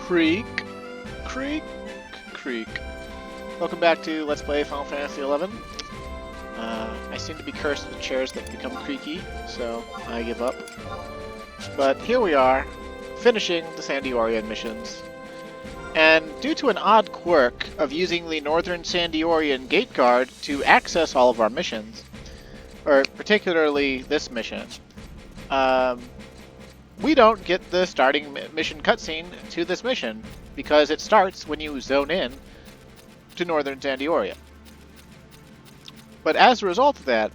Creak, creak, creak. Welcome back to Let's Play Final Fantasy XI. I seem to be cursed with chairs that become creaky, so I give up. But here we are, finishing the Sandiorian missions. And due to an odd quirk of using the Northern Sandiorian gate guard to access all of our missions, or particularly this mission, we don't get the starting mission cutscene to this mission, because it starts when you zone in to Northern Sandioria. But as a result of that,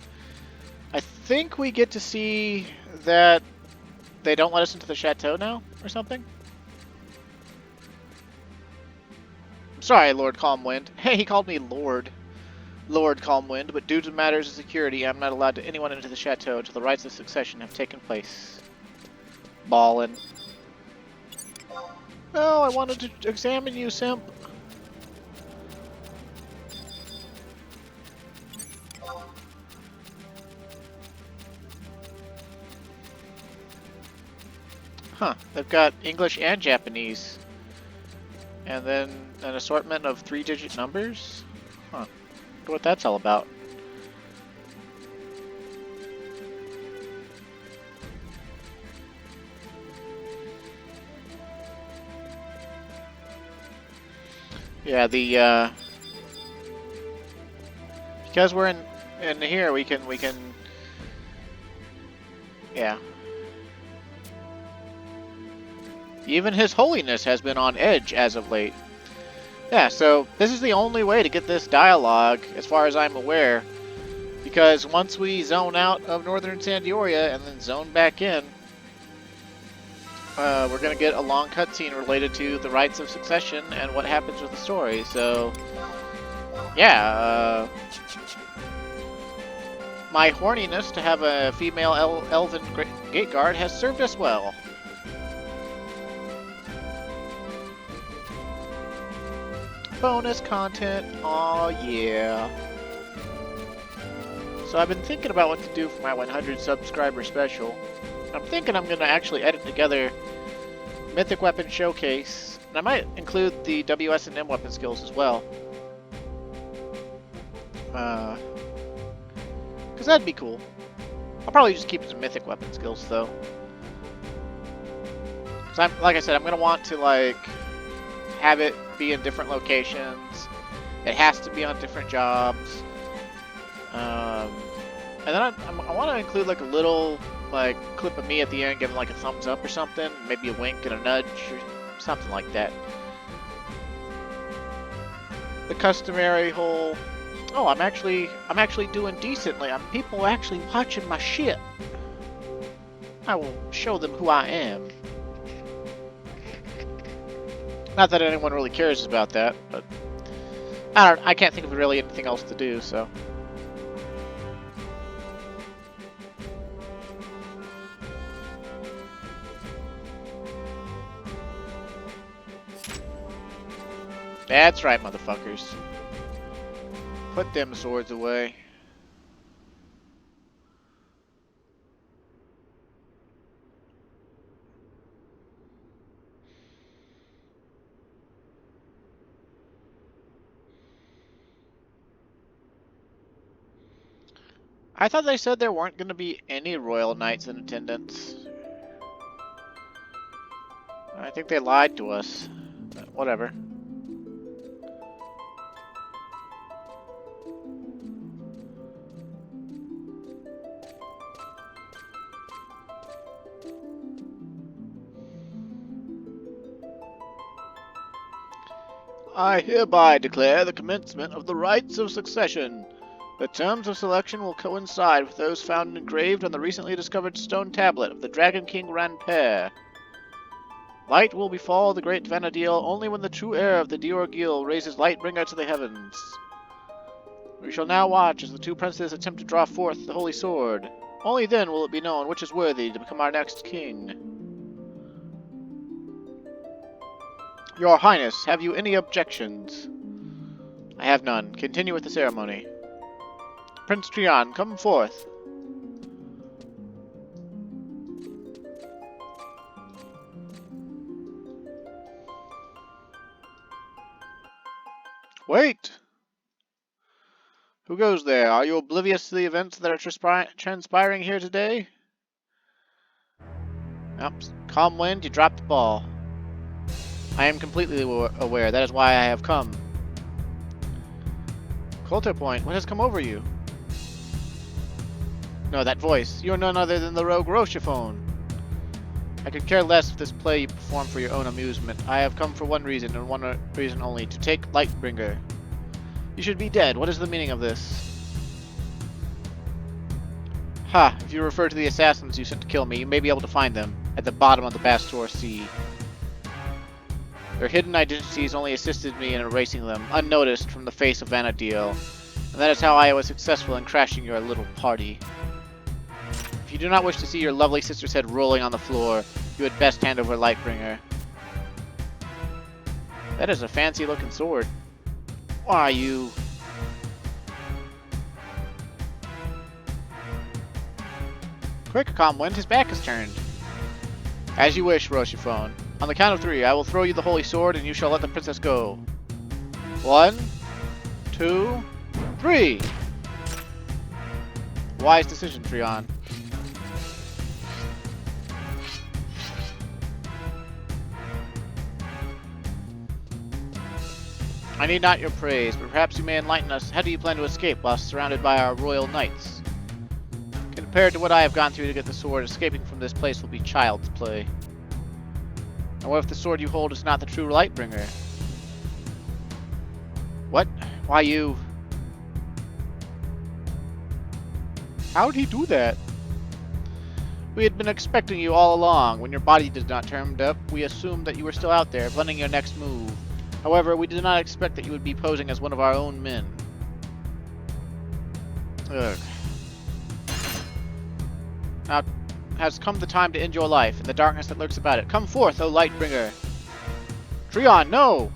I think we get to see that they don't let us into the chateau now, or something? I'm sorry, Lord Calmwind. Hey, he called me Lord Calmwind, but due to matters of security, I'm not allowed to anyone into the chateau until the rites of succession have taken place. Ballin'. Oh, I wanted to examine you, simp. Huh, they've got English and Japanese. And then an assortment of 3-digit numbers? Huh, wonder what that's all about. Yeah, because we're in here, we can, yeah. Even His Holiness has been on edge as of late. Yeah, so this is the only way to get this dialogue, as far as I'm aware. Because once we zone out of Northern Sandioria and then zone back in, we're going to get a long cutscene related to the rites of succession and what happens with the story. So, yeah, my horniness to have a female elven gate guard has served us well. Bonus content, aw yeah. So I've been thinking about what to do for my 100 subscriber special. I'm thinking I'm going to actually edit together Mythic Weapon Showcase, and I might include the WS&M weapon skills as well. Because that'd be cool. I'll probably just keep it to Mythic Weapon skills, though. Because like I said, I'm going to want to, like, have it be in different locations. It has to be on different jobs. And then I want to include, like, a little, like, clip of me at the end giving, like, a thumbs up or something. Maybe a wink and a nudge or something like that. The customary whole, oh, I'm actually doing decently. People are actually watching my shit. I will show them who I am. Not that anyone really cares about that, but I can't think of really anything else to do, so. That's right, motherfuckers. Put them swords away. I thought they said there weren't going to be any royal knights in attendance. I think they lied to us. But whatever. I hereby declare the commencement of the rites of succession. The terms of selection will coincide with those found engraved on the recently discovered stone tablet of the Dragon King Ranper. Light will befall the great Vana'diel only when the true heir of the Diorgil raises Lightbringer to the heavens. We shall now watch as the two princes attempt to draw forth the holy sword. Only then will it be known which is worthy to become our next king. Your Highness, have you any objections? I have none. Continue with the ceremony. Prince Trion, come forth. Wait! Who goes there? Are you oblivious to the events that are transpiring here today? Yep. Calm wind, you dropped the ball. I am completely aware. That is why I have come. Coulter Point, what has come over you? No, that voice. You are none other than the rogue Rochiphone. I could care less if this play you perform for your own amusement. I have come for one reason, and one reason only, to take Lightbringer. You should be dead. What is the meaning of this? Ha! If you refer to the assassins you sent to kill me, you may be able to find them at the bottom of the Bastor Sea. Their hidden identities only assisted me in erasing them, unnoticed from the face of Vana'diel, and that is how I was successful in crashing your little party. If you do not wish to see your lovely sister's head rolling on the floor, you had best hand over Lightbringer. That is a fancy-looking sword. Why, you... Quick, Comwind, his back is turned. As you wish, Rochiphone. On the count of 3, I will throw you the holy sword, and you shall let the princess go. 1, 2, 3! Wise decision, Trion. I need not your praise, but perhaps you may enlighten us. How do you plan to escape while surrounded by our royal knights? Compared to what I have gone through to get the sword, escaping from this place will be child's play. And what if the sword you hold is not the true Lightbringer? What? Why, you... How'd he do that? We had been expecting you all along. When your body did not turn up, we assumed that you were still out there, planning your next move. However, we did not expect that you would be posing as one of our own men. Ugh. Now has come the time to end your life, and the darkness that lurks about it. Come forth, O Lightbringer! Trion, no!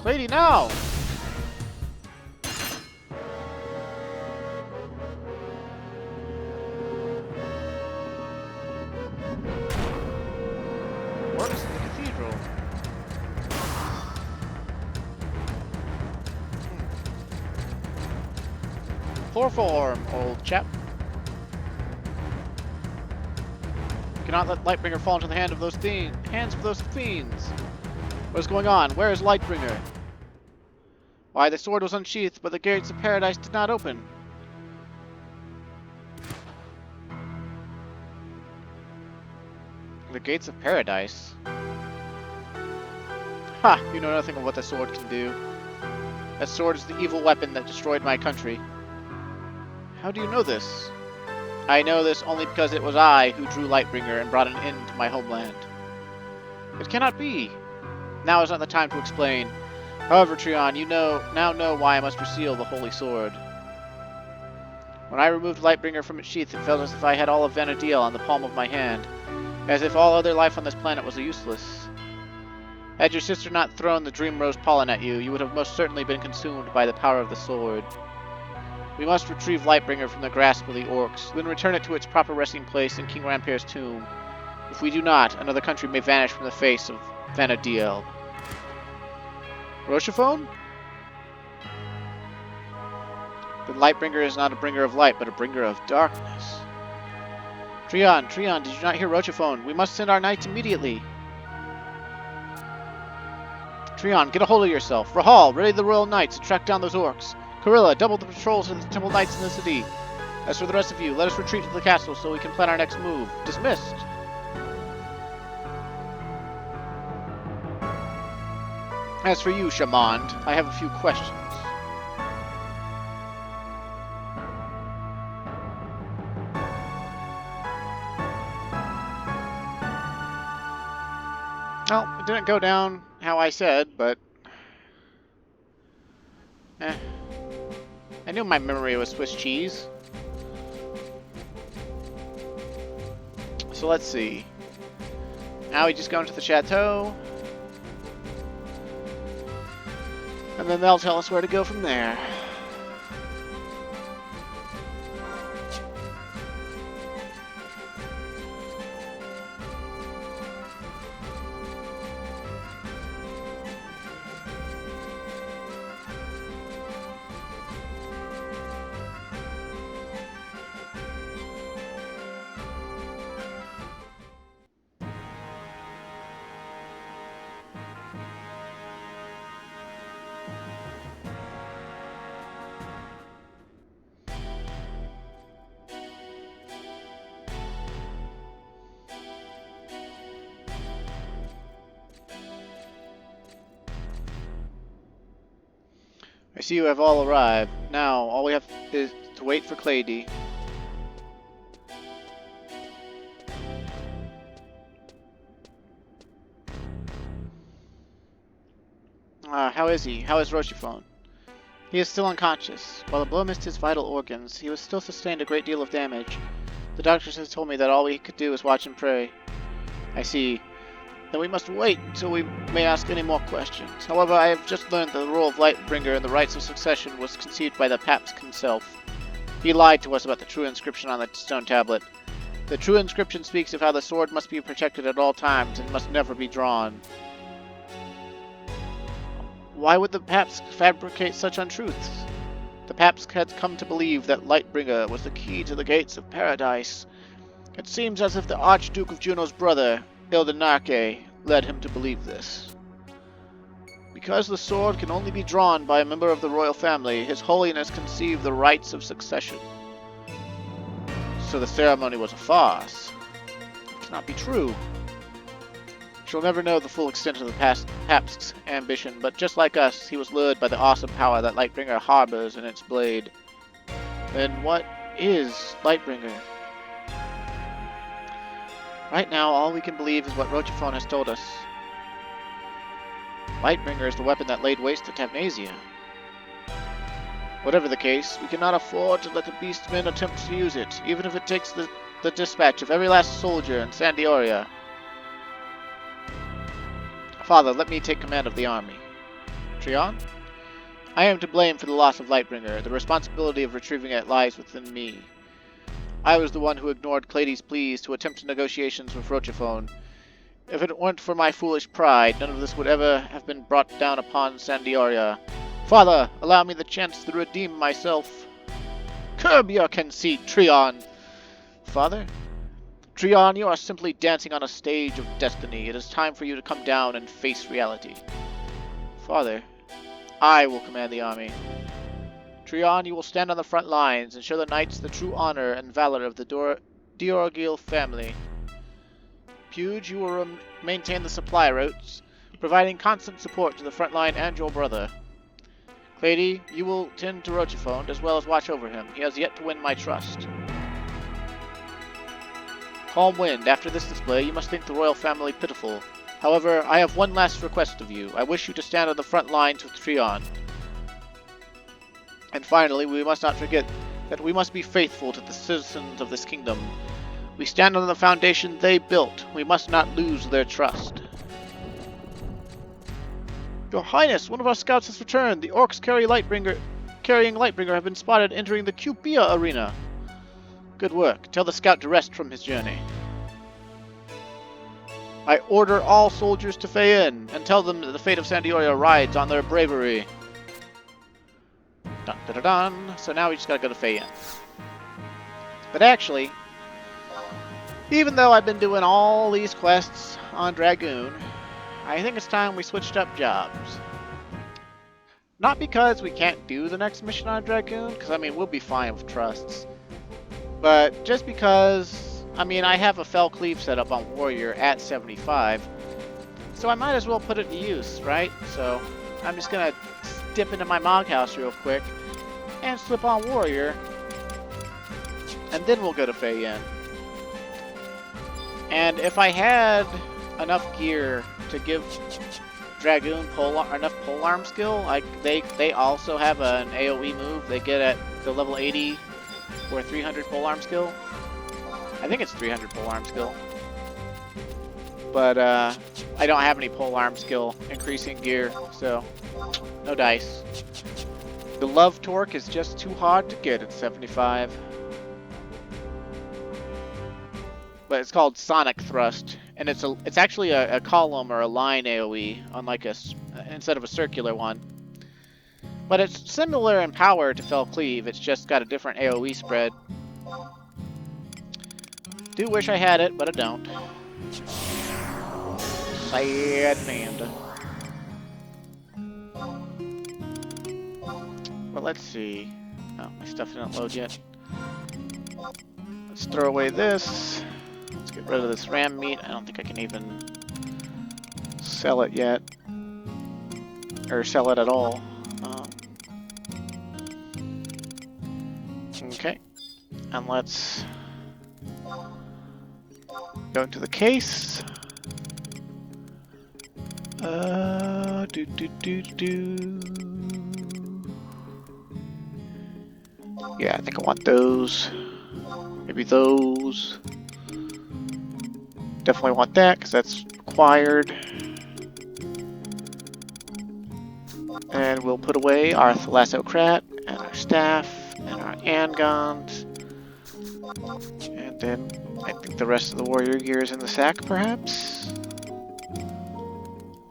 Lady, now! Works in the cathedral. Chloroform, old chap. Cannot let Lightbringer fall into the hands of those fiends. What is going on? Where is Lightbringer? Why, the sword was unsheathed, but the gates of paradise did not open. The gates of paradise? Ha! You know nothing of what the sword can do. That sword is the evil weapon that destroyed my country. How do you know this? I know this only because it was I who drew Lightbringer and brought an end to my homeland. It cannot be. Now is not the time to explain. However, Trion, you now know why I must reseal the holy sword. When I removed Lightbringer from its sheath, it felt as if I had all of Vana'diel on the palm of my hand, as if all other life on this planet was useless. Had your sister not thrown the Dream Rose pollen at you, you would have most certainly been consumed by the power of the sword. We must retrieve Lightbringer from the grasp of the orcs, then return it to its proper resting place in King Rampere's tomb. If we do not, another country may vanish from the face of Vana'diel. Rochiphone? The Lightbringer is not a bringer of light, but a bringer of darkness. Trion, did you not hear Rochiphone? We must send our knights immediately. Trion, get a hold of yourself. Rahal, ready the royal knights to track down those orcs. Corilla, double the patrols of the temple knights in the city. As for the rest of you, let us retreat to the castle so we can plan our next move. Dismissed. As for you, Shamond, I have a few questions. Well, it didn't go down how I said, but... I knew my memory was Swiss cheese. So let's see. Now we just go into the chateau. And then they'll tell us where to go from there. see you have all arrived. Now, all we have is to wait for Clady. How is he? How is Rochiphone? He is still unconscious. While the blow missed his vital organs, he was still sustained a great deal of damage. The doctors have told me that all we could do is watch and pray. I see. Then we must wait until we may ask any more questions. However, I have just learned that the role of Lightbringer and the rites of succession was conceived by the Papst himself. He lied to us about the true inscription on the stone tablet. The true inscription speaks of how the sword must be protected at all times and must never be drawn. Why would the Papst fabricate such untruths? The Papst had come to believe that Lightbringer was the key to the gates of paradise. It seems as if the Archduke of Juno's brother, Ildenarke, led him to believe this. Because the sword can only be drawn by a member of the royal family, His Holiness conceived the rites of succession. So the ceremony was a farce. It cannot be true. She'll never know the full extent of the Papst's ambition, but just like us, he was lured by the awesome power that Lightbringer harbors in its blade. Then what is Lightbringer? Right now, all we can believe is what Rochiphone has told us. Lightbringer is the weapon that laid waste to Tavnasia. Whatever the case, we cannot afford to let the beastmen attempt to use it, even if it takes the dispatch of every last soldier in Sandioria. Father, let me take command of the army. Trion? I am to blame for the loss of Lightbringer. The responsibility of retrieving it lies within me. I was the one who ignored Clady's pleas to attempt negotiations with Rochiphone. If it weren't for my foolish pride, none of this would ever have been brought down upon Sandioria. Father, allow me the chance to redeem myself. Curb your conceit, Trion! Father? Trion, you are simply dancing on a stage of destiny. It is time for you to come down and face reality. Father, I will command the army. Trion, you will stand on the front lines and show the knights the true honor and valor of the Diorgil family. Puge, you will maintain the supply routes, providing constant support to the front line and your brother. Clady, you will tend to Rochiphone as well as watch over him. He has yet to win my trust. Calm Wind, after this display, you must think the royal family pitiful. However, I have one last request of you. I wish you to stand on the front lines with Trion. And finally, we must not forget that we must be faithful to the citizens of this kingdom. We stand on the foundation they built. We must not lose their trust. Your Highness, one of our scouts has returned. The orcs carrying Lightbringer have been spotted entering the Cupia arena. Good work. Tell the scout to rest from his journey. I order all soldiers to Fei in, and tell them that the fate of Sandioria rides on their bravery. Dun, dun, dun, dun. So now we just gotta go to Fei in. But actually, even though I've been doing all these quests on Dragoon, I think it's time we switched up jobs. Not because we can't do the next mission on Dragoon, because I mean, we'll be fine with trusts. But just because, I mean, I have a Fell Cleave set up on Warrior at 75, so I might as well put it to use, right? So I'm just gonna dip into my Mog House real quick and slip on Warrior, and then we'll go to Fei Yin. And if I had enough gear to give Dragoon enough polearm skill, they also have an AoE move they get at the level 80 or 300 polearm skill. I think it's 300 polearm skill. But I don't have any polearm skill increasing gear, so no dice. The love torque is just too hard to get at 75. But it's called Sonic Thrust, and it's actually a column or a line AoE, unlike instead of a circular one. But it's similar in power to Fell Cleave, it's just got a different AoE spread. Do wish I had it, but I don't. Sad man. But let's see. Oh, my stuff didn't load yet. Let's throw away this. Let's get rid of this ram meat. I don't think I can even sell it yet. Or sell it at all. And let's go into the case. Yeah, I think I want those. Maybe those. Definitely want that, because that's required. And we'll put away our Thalassocrat, and our staff, and our Angons. And then I think the rest of the warrior gear is in the sack, perhaps?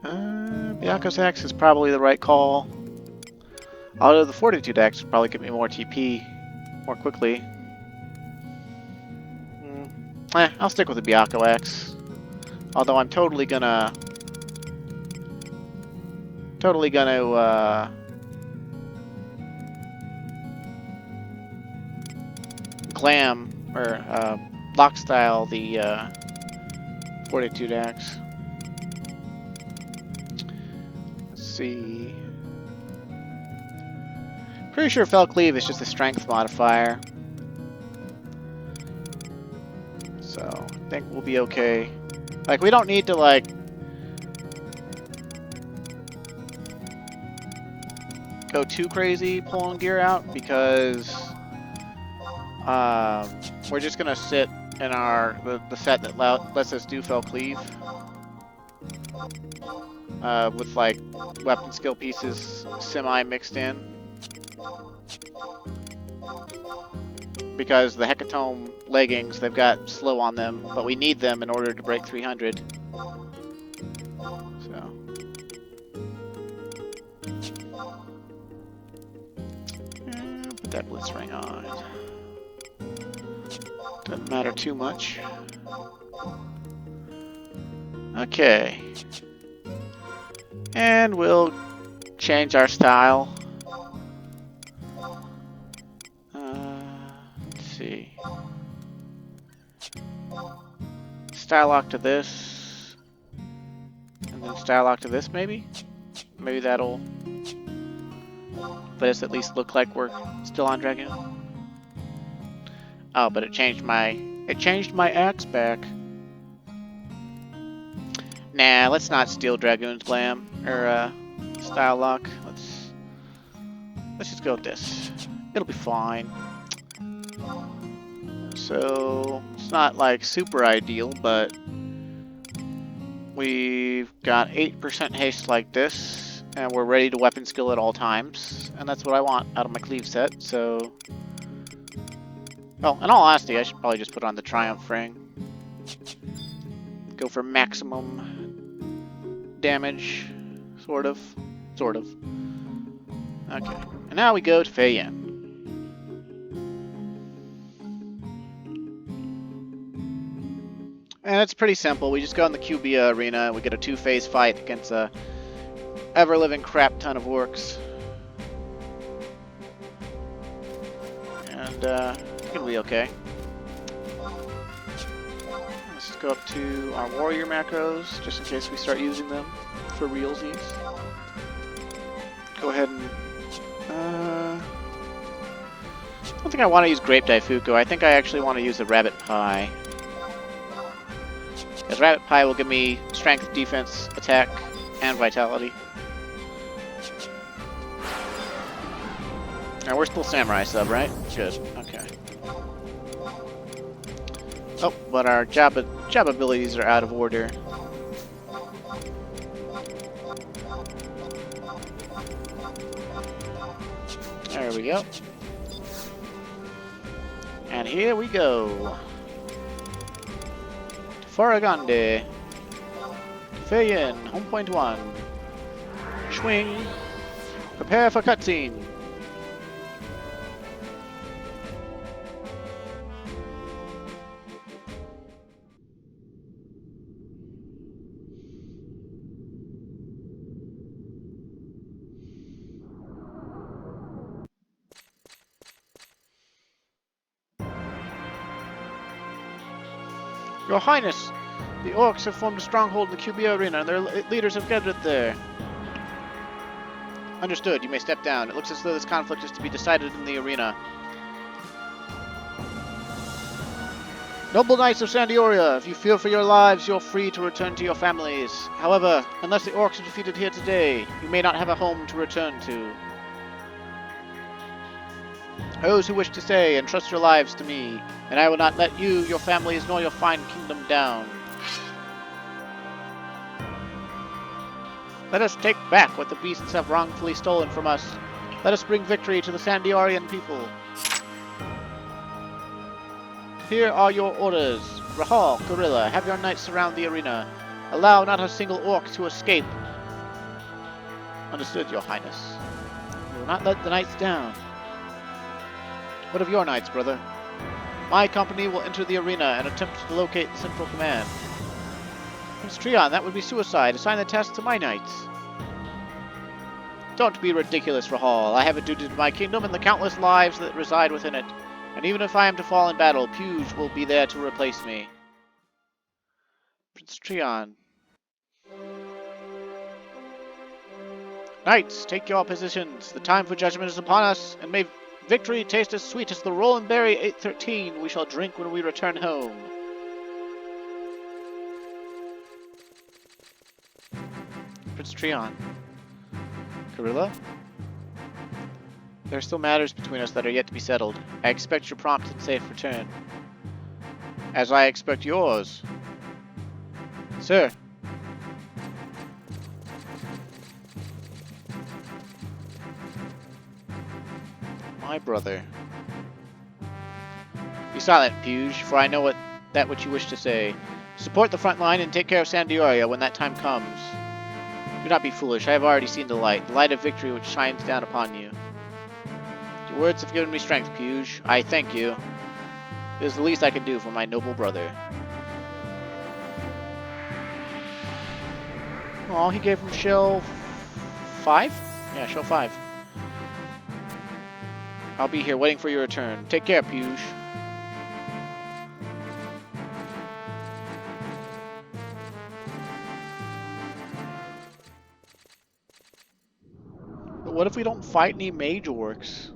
Byaku's axe is probably the right call. Although the Fortitude axe would probably give me more TP more quickly. I'll stick with the Byaku axe. Although I'm totally gonna glam or lock style the Fortitude axe. Let's see. Pretty sure Fell Cleave is just a strength modifier. So I think we'll be okay. Like, we don't need to like go too crazy pulling gear out, because we're just gonna sit in our the set that lets us do Fell Cleave with like weapon skill pieces semi mixed in, because the Hecatomb leggings, they've got slow on them, but we need them in order to break 300. So put that blitz ring on. Doesn't matter too much. Okay. And we'll change our style. Let's see. Style lock to this. And then style lock to this, maybe? Maybe that'll let us at least look like we're still on Dragoon. Oh, but it changed my axe back. Nah, let's not steal Dragoon's glam or style lock. Let's just go with this. It'll be fine. So it's not like super ideal, but we've got 8% haste like this, and we're ready to weapon skill at all times, and that's what I want out of my cleave set. So, well, in all honesty, I should probably just put on the Triumph ring. Go for maximum damage, sort of. Okay, and now we go to Fei Yin. And it's pretty simple. We just go in the Cubia arena, we get a 2-phase fight against a ever-living crap ton of orcs. And it'll be okay. Let's just go up to our warrior macros, just in case we start using them for realsies. Go ahead and I don't think I want to use Grape Daifuku. I think I actually want to use the Rabbit Pie. Because Rabbit Pie will give me strength, defense, attack, and vitality. Now we're still Samurai sub, right? Good. Okay. Oh, but our job abilities are out of order. There we go. And here we go. Faragande. Fei Yin, home point 1. Swing. Prepare for cutscene. Your Highness, the orcs have formed a stronghold in the Cubia arena, and their leaders have gathered there. Understood. You may step down. It looks as though this conflict is to be decided in the arena. Noble knights of Sandioria, if you fear for your lives, you're free to return to your families. However, unless the orcs are defeated here today, you may not have a home to return to. Those who wish to stay, entrust your lives to me, and I will not let you, your families, nor your fine kingdom down. Let us take back what the beasts have wrongfully stolen from us. Let us bring victory to the Sandiorian people. Here are your orders. Rahal, Gorilla, have your knights surround the arena. Allow not a single orc to escape. Understood, your highness. We will not let the knights down. What of your knights, brother? My company will enter the arena and attempt to locate the central command. Prince Treon, that would be suicide. Assign the task to my knights. Don't be ridiculous, Rahal. I have a duty to my kingdom and the countless lives that reside within it. And even if I am to fall in battle, Puge will be there to replace me. Prince Treon. Knights, take your positions. The time for judgment is upon us, and may victory taste as sweet as the roll and berry 813 we shall drink when we return home. Prince Treon. Gorilla? There are still matters between us that are yet to be settled. I expect your prompt and safe return. As I expect yours. Sir. My brother. Be silent, Puge, for I know what you wish to say. Support the front line and take care of Sandioria when that time comes. Do not be foolish. I have already seen the light of victory which shines down upon you. Your words have given me strength, Puge. I thank you. It is the least I can do for my noble brother. Oh, he gave him shell 5? Yeah, shell 5. I'll be here waiting for your return. Take care, Puge. But what if we don't fight any mage orcs?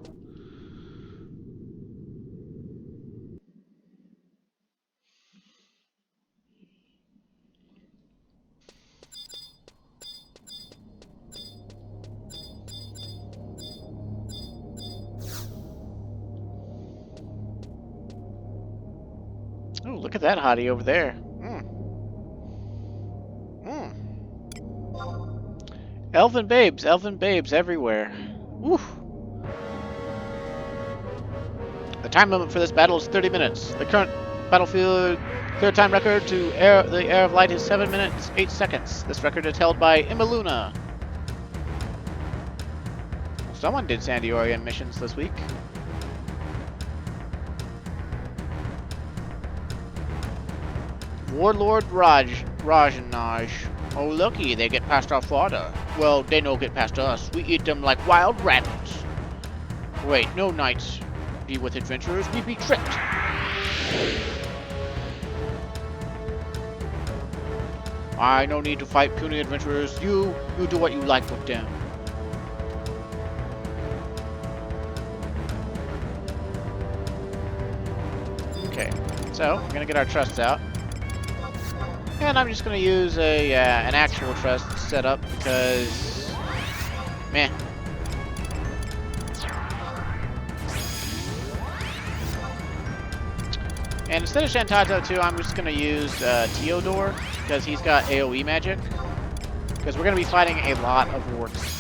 Oh, look at that hottie over there. Elven babes everywhere. Woo. The time limit for this battle is 30 minutes. The current battlefield clear time record to the Air of Light is 7 minutes, 8 seconds. This record is held by Imaluna. Someone did Sandiorian missions this week. Warlord Rajanaj. Oh, looky, they get past our fodder. Well, they no get past us. We eat them like wild rabbits. Wait, no knights be with adventurers. We be tricked. I no need to fight puny adventurers. You do what you like with them. Okay, so we're gonna get our trusts out. And I'm just going to use an actual trust setup because, meh. And instead of Shantato too, I'm just going to use Teodor because he's got AoE magic. Because we're going to be fighting a lot of orcs.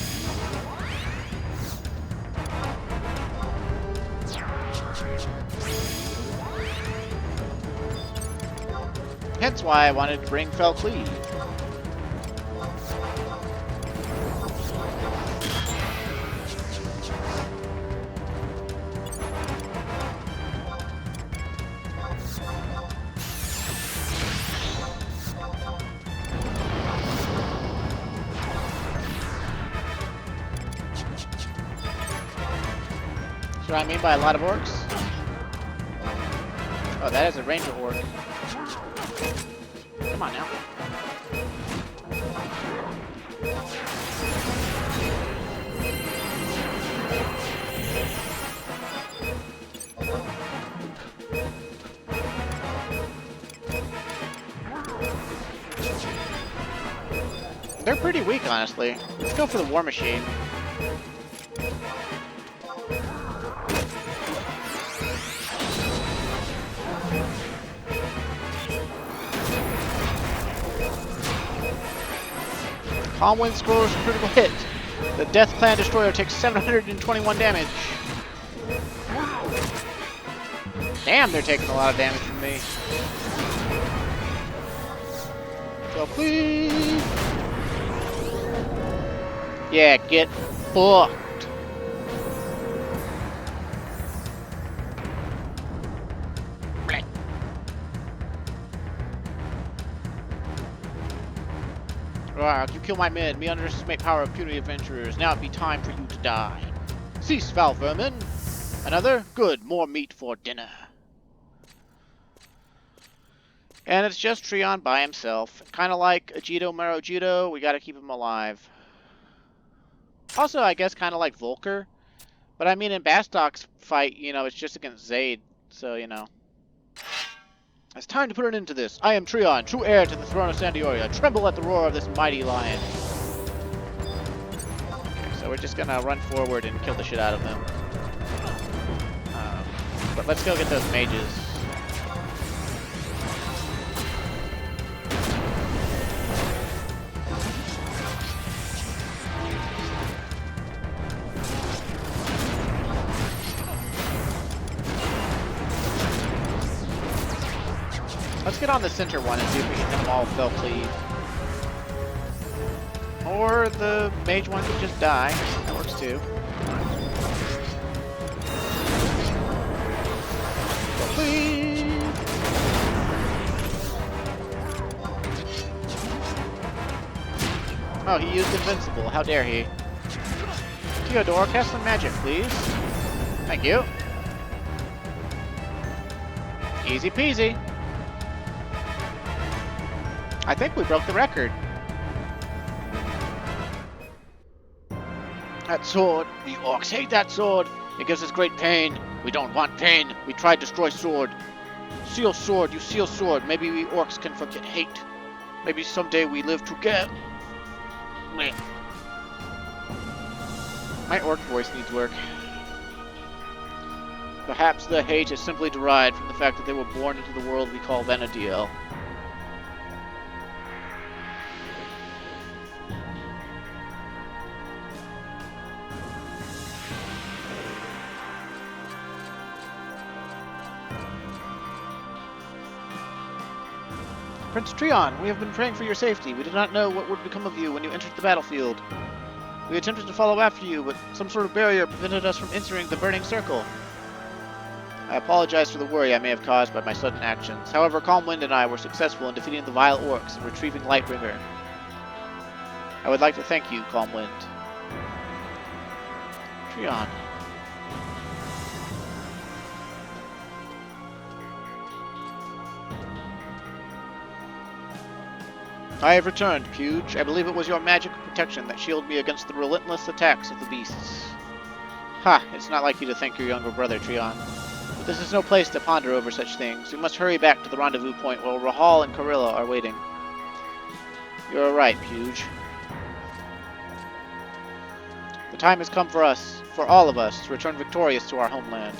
Hence why I wanted to bring Felcleave. See what I mean by a lot of orcs? Oh, that is a ranger orc. Come on now. They're pretty weak, honestly. Let's go for the War Machine. Calm Wind scores a critical hit. The Death Clan Destroyer takes 721 damage. Damn, they're taking a lot of damage from me. So please. Yeah, get fucked. You kill my men. Me underestimate power of puny adventurers. Now it be time for you to die. Cease, foul vermin. Another? Good. More meat for dinner. And it's just Treon by himself. Kind of like Ajito Marojito. We gotta keep him alive. Also, I guess kind of like Volker. But I mean, in Bastok's fight, you know, it's just against Zaid. So, you know. It's time to put an end to this. I am Treon, true heir to the throne of Sandioria. Tremble at the roar of this mighty lion. Okay, so we're just gonna run forward and kill the shit out of them. But let's go get those mages. Let's get on the center one and see if we can hit them all with Fell Cleave. Or the mage one could just die. That works too. Fell Cleave! Oh, he used Invincible. How dare he? Theodore, cast some magic, please. Thank you. Easy peasy. I think we broke the record. That sword. The orcs hate that sword. It gives us great pain. We don't want pain. We try to destroy sword. Seal sword, you seal sword. Maybe we orcs can forget hate. Maybe someday we live together. My orc voice needs work. Perhaps the hate is simply derived from the fact that they were born into the world we call Vanadiel. Prince Treon, we have been praying for your safety. We did not know what would become of you when you entered the battlefield. We attempted to follow after you, but some sort of barrier prevented us from entering the burning circle. I apologize for the worry I may have caused by my sudden actions. However, Calm Wind and I were successful in defeating the vile orcs and retrieving Lightbringer. I would like to thank you, Calm Wind. Treon. I have returned, Puge. I believe it was your magic protection that shielded me against the relentless attacks of the beasts. Ha! It's not like you to thank your younger brother, Treon. But this is no place to ponder over such things. We must hurry back to the rendezvous point where Rahal and Karilla are waiting. You're right, Puge. The time has come for us, for all of us, to return victorious to our homeland.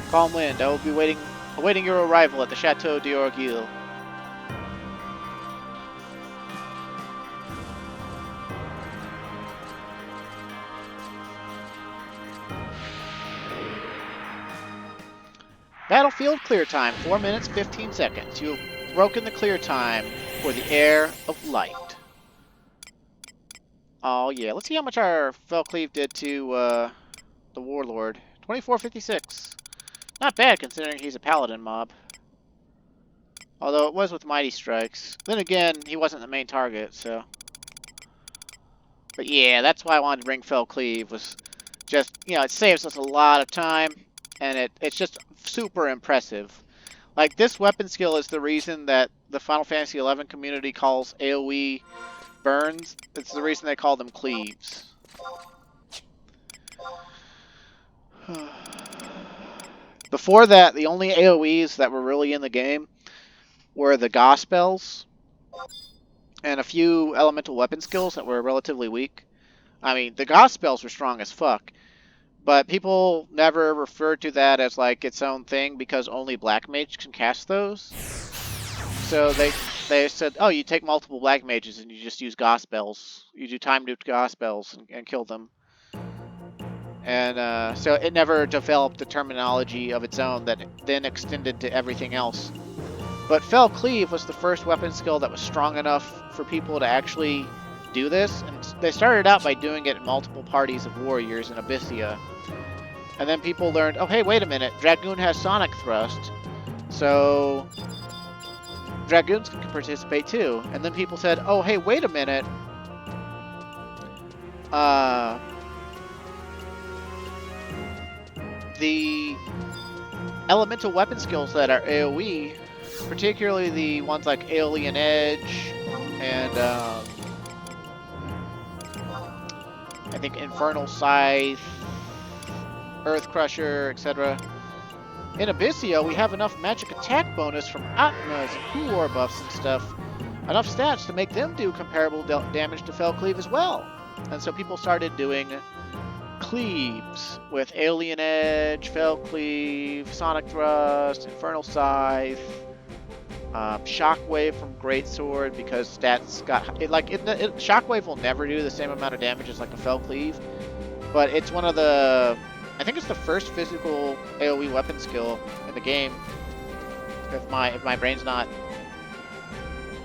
Calm Wind, I will be awaiting your arrival at the Chateau d'Orgueil. Battlefield clear time, 4 minutes, 15 seconds. You have broken the clear time for the Heir of Light. Oh yeah, let's see how much our Fellcleave did to the Warlord. 2456. Not bad considering he's a Paladin mob. Although it was with Mighty Strikes. Then again, he wasn't the main target, so. But yeah, that's why I wanted to bring Fellcleave, was just, you know, it saves us a lot of time. And it's just super impressive. Like, this weapon skill is the reason that the Final Fantasy XI community calls AoE burns. It's the reason they call them cleaves. Before that, the only AoEs that were really in the game were the Gospels. and a few elemental weapon skills that were relatively weak. I mean, the Goth spells were strong as fuck, but people never referred to that as like its own thing because only Black Mage can cast those. So they said, oh, you take multiple Black Mages and you just use Goth spells. You do time duped Goth spells and kill them. And so it never developed the terminology of its own that then extended to everything else. But Fell Cleave was the first weapon skill that was strong enough for people to actually do this. And they started out by doing it in multiple parties of warriors in Abyssia. And then people learned, oh, hey, wait a minute, Dragoon has Sonic Thrust. So Dragoons can participate too. And then people said, oh, hey, wait a minute. The elemental weapon skills that are AoE, particularly the ones like Alien Edge and I think Infernal Scythe, Earth Crusher, etc. In Abyssia, we have enough magic attack bonus from Atmas and Coolor buffs and stuff, enough stats to make them do comparable damage to Fell Cleave as well. And so people started doing cleaves with Alien Edge, Fell Cleave, Sonic Thrust, Infernal Scythe, Shockwave from Greatsword because stats got it. Shockwave will never do the same amount of damage as like a Fell Cleave, but it's one of the, I think it's the first physical AoE weapon skill in the game. If my brain's not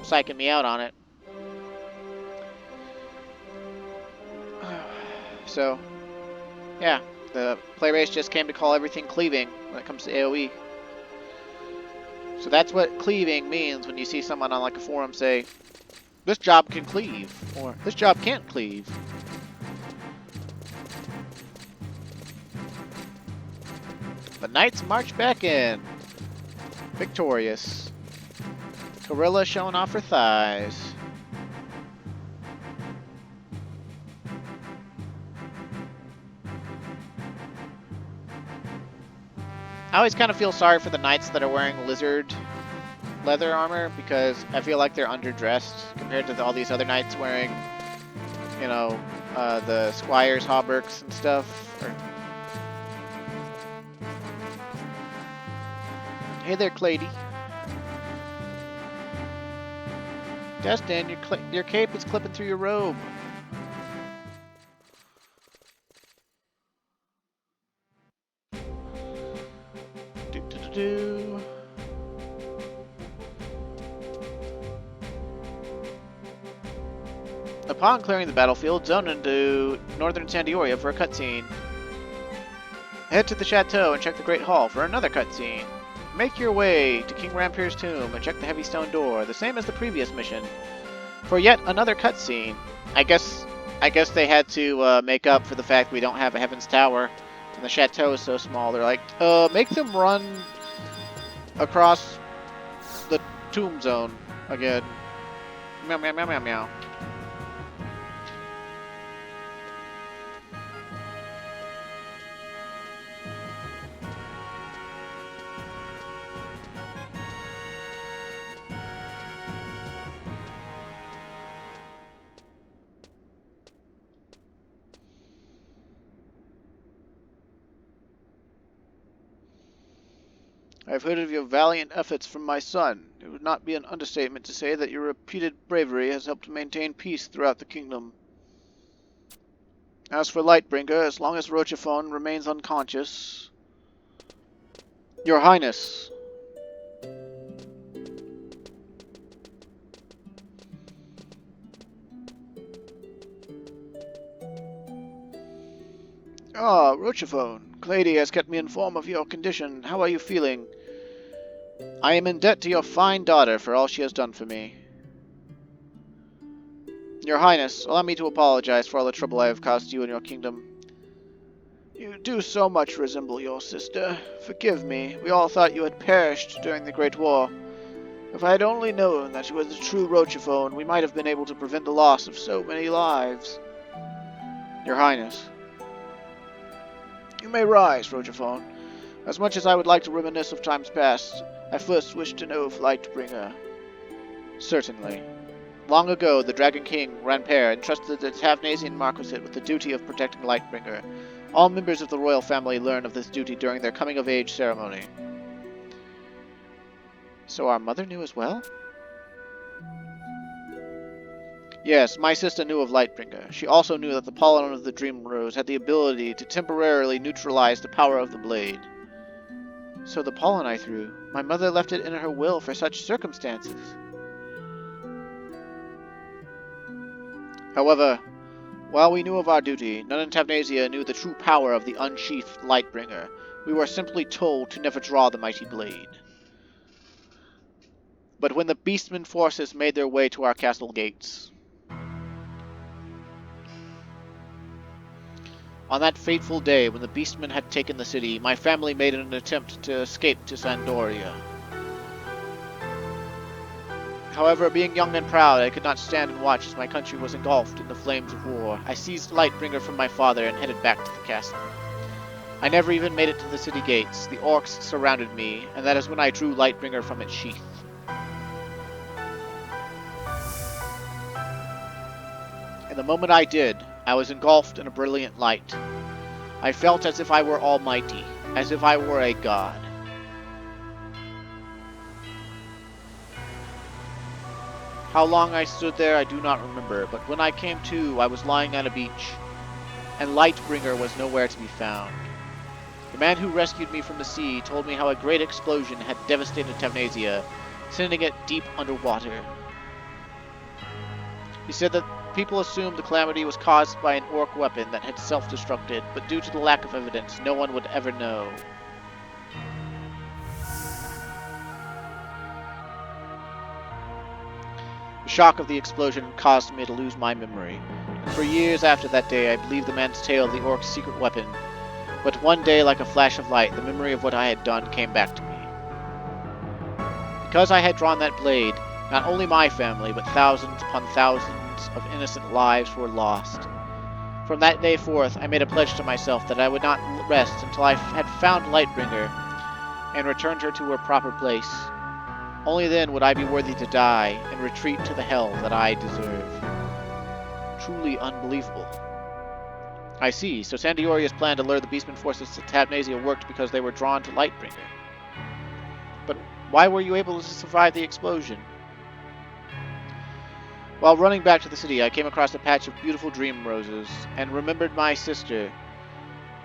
psyching me out on it. So, yeah, the playbase just came to call everything cleaving when it comes to AoE. So that's what cleaving means when you see someone on like a forum say, this job can cleave, or this job can't cleave. The knights march back in, victorious. Gorilla showing off her thighs. I always kind of feel sorry for the knights that are wearing lizard leather armor because I feel like they're underdressed compared to all these other knights wearing, you know, the squires, hauberks, and stuff. Hey there, Clady. Destin, your cape is clipping through your robe. Upon clearing the battlefield, zone into northern Sandioria for a cutscene. Head to the chateau and check the Great Hall for another cutscene. Make your way to King Rampir's tomb and check the heavy stone door, the same as the previous mission, for yet another cutscene. I guess they had to make up for the fact we don't have a Heaven's Tower and the chateau is so small. They're like, make them run across the tomb zone again. Meow meow meow meow meow. I've heard of your valiant efforts from my son. It would not be an understatement to say that your repeated bravery has helped maintain peace throughout the kingdom. As for Lightbringer, as long as Rochaphone remains unconscious... Your Highness. Ah, Rochaphone. Clady has kept me informed of your condition. How are you feeling? I am in debt to your fine daughter for all she has done for me. Your Highness, allow me to apologize for all the trouble I have caused you and your kingdom. You do so much resemble your sister. Forgive me. We all thought you had perished during the Great War. If I had only known that you were the true Rochaphone, we might have been able to prevent the loss of so many lives. Your Highness. You may rise, Rochaphone. As much as I would like to reminisce of times past, I first wish to know of Lightbringer. Certainly. Long ago, the Dragon King, Ranper, entrusted the Tavnasian Marquisate with the duty of protecting Lightbringer. All members of the royal family learn of this duty during their coming-of-age ceremony. So our mother knew as well? Yes, my sister knew of Lightbringer. She also knew that the pollen of the Dream Rose had the ability to temporarily neutralize the power of the blade. So the pollen I threw, my mother left it in her will for such circumstances. However, while we knew of our duty, none in Tavnasia knew the true power of the unsheathed Lightbringer. We were simply told to never draw the mighty blade. But when the Beastmen forces made their way to our castle gates, on that fateful day when the Beastmen had taken the city, my family made an attempt to escape to Sandoria. However, being young and proud, I could not stand and watch as my country was engulfed in the flames of war. I seized Lightbringer from my father and headed back to the castle. I never even made it to the city gates. The orcs surrounded me, and that is when I drew Lightbringer from its sheath. And the moment I did, I was engulfed in a brilliant light. I felt as if I were almighty, as if I were a god. How long I stood there I do not remember, but when I came to, I was lying on a beach, and Lightbringer was nowhere to be found. The man who rescued me from the sea told me how a great explosion had devastated Tavnasia, sending it deep underwater. He said that people assumed the calamity was caused by an orc weapon that had self-destructed, but due to the lack of evidence, no one would ever know. The shock of the explosion caused me to lose my memory, and for years after that day I believed the man's tale of the orc's secret weapon. But one day, like a flash of light, the memory of what I had done came back to me. Because I had drawn that blade, not only my family, but thousands upon thousands of innocent lives were lost. From that day forth, I made a pledge to myself that I would not rest until I had found Lightbringer and returned her to her proper place. Only then would I be worthy to die and retreat to the hell that I deserve. Truly unbelievable. I see, so Sandioria's plan to lure the Beastmen forces to Tavnasia worked because they were drawn to Lightbringer. But why were you able to survive the explosion? While running back to the city, I came across a patch of beautiful dream roses, and remembered my sister.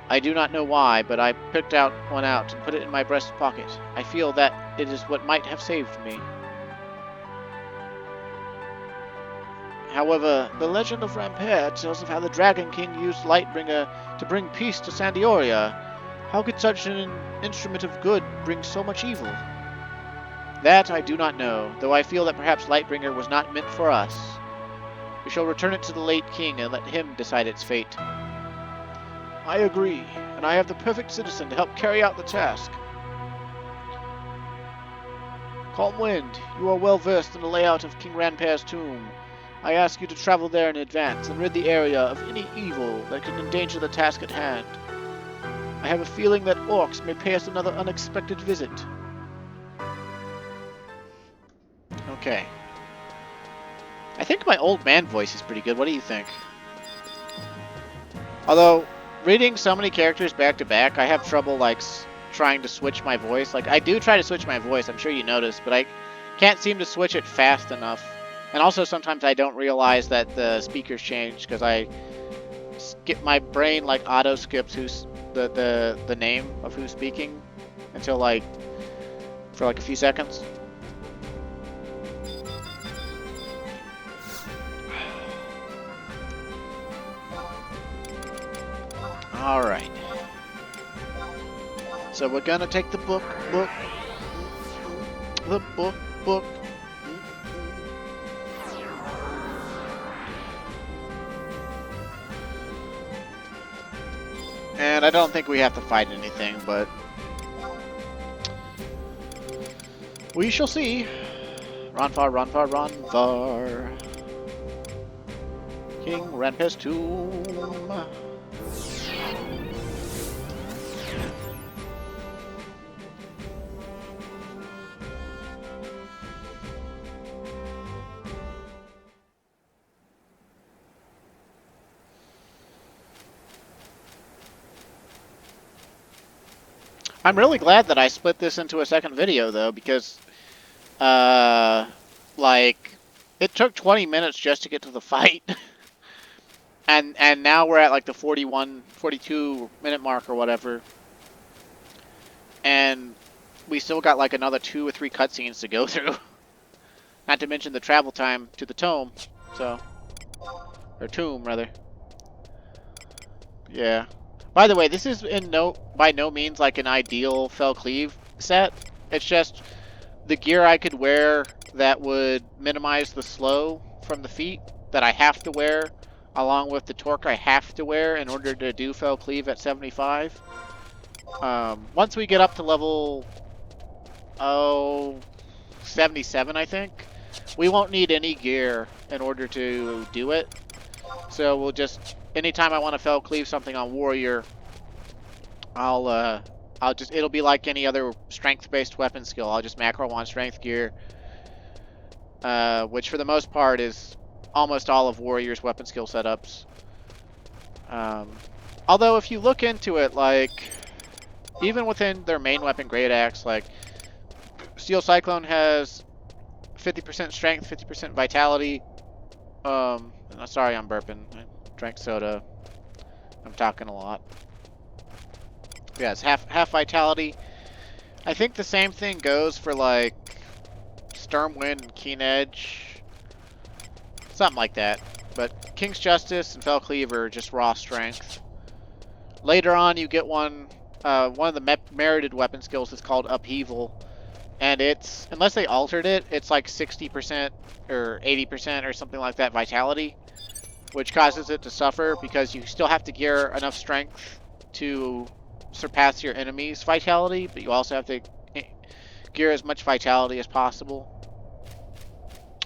I do not know why, but I picked one out and put it in my breast pocket. I feel that it is what might have saved me. However, the legend of Ranper tells of how the Dragon King used Lightbringer to bring peace to Sandioria. How could such an instrument of good bring so much evil? That I do not know, though I feel that perhaps Lightbringer was not meant for us. We shall return it to the late king and let him decide its fate. I agree, and I have the perfect citizen to help carry out the task. Calm Wind, you are well versed in the layout of King Ranper's tomb. I ask you to travel there in advance and rid the area of any evil that could endanger the task at hand. I have a feeling that orcs may pay us another unexpected visit. Okay. I think my old man voice is pretty good. What do you think? Although, reading so many characters back to back, I have trouble, like, trying to switch my voice. Like, I do try to switch my voice, I'm sure you noticed, but I can't seem to switch it fast enough. And also, sometimes I don't realize that the speakers changed, because my brain, like, auto-skips the name of who's speaking until, like, for, like, a few seconds. Alright. So we're gonna take the book. And I don't think we have to fight anything, but we shall see. Ronfar. King Ranper's tomb. I'm really glad that I split this into a second video, though, because, like, it took 20 minutes just to get to the fight. and now we're at, like, the 41, 42 minute mark or whatever. And we still got, like, another 2 or 3 cutscenes to go through. Not to mention the travel time to the tome, so... Or tomb, rather. Yeah. By the way, this is by no means like an ideal Fell Cleave set. It's just the gear I could wear that would minimize the slow from the feet that I have to wear, along with the torque I have to wear in order to do Fell Cleave at 75. Once we get up to level 77, I think, we won't need any gear in order to do it. So we'll just, anytime I want to Fell Cleave something on Warrior, it'll be like any other strength-based weapon skill. I'll just macro on strength gear, which for the most part is almost all of Warrior's weapon skill setups. Although if you look into it, like, even within their main weapon, Great Axe, like, Steel Cyclone has 50% strength, 50% vitality. Sorry, I'm burping. I drank soda. I'm talking a lot. Yeah, it's half vitality. I think the same thing goes for, like, Stormwind and Keen Edge. Something like that. But King's Justice and Fell Cleave are just raw strength. Later on, you get one of the merited weapon skills is called Upheaval. And it's, unless they altered it, it's like 60% or 80% or something like that vitality, which causes it to suffer because you still have to gear enough strength to surpass your enemy's vitality, but you also have to gear as much vitality as possible.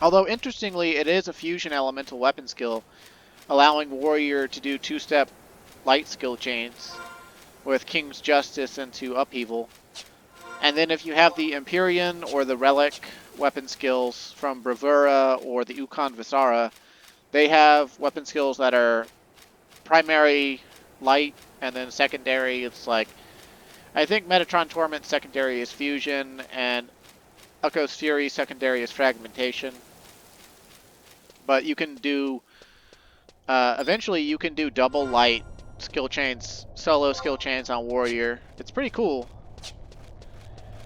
Although, interestingly, it is a fusion elemental weapon skill, allowing Warrior to do 2-step light skill chains with King's Justice into Upheaval. And then if you have the Empyrean or the Relic weapon skills from Bravura or the Ukon Visara, they have weapon skills that are primary light, and then secondary, it's like, I think Metatron Torment secondary is Fusion, and Ukko's Fury secondary is Fragmentation. But you can do, eventually you can do double light skill chains, solo skill chains on Warrior. It's pretty cool.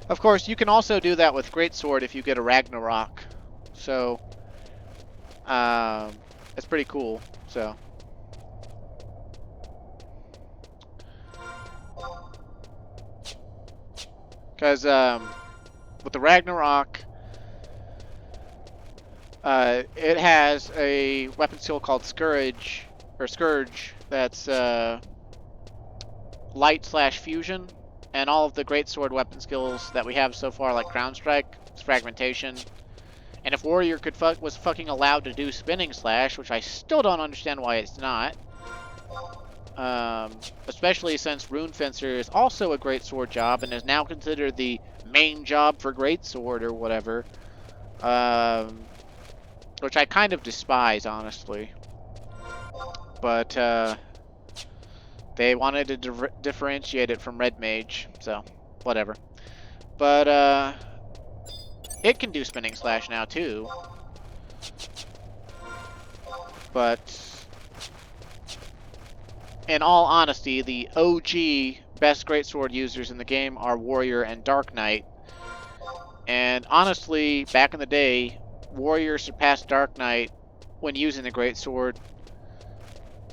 Of course, you can also do that with Greatsword if you get a Ragnarok. So, it's pretty cool. So, because with the Ragnarok, it has a weapon skill called Scourge, that's light/fusion. And all of the Greatsword weapon skills that we have so far, like Crown Strike, is Fragmentation. And if Warrior was fucking allowed to do Spinning Slash, which I still don't understand why it's not, especially since Rune Fencer is also a Greatsword job and is now considered the main job for Greatsword or whatever, which I kind of despise, honestly. But, they wanted to differentiate it from Red Mage, so whatever. But it can do Spinning Slash now too. But in all honesty, the OG best Greatsword users in the game are Warrior and Dark Knight. And honestly, back in the day, Warrior surpassed Dark Knight when using the Greatsword.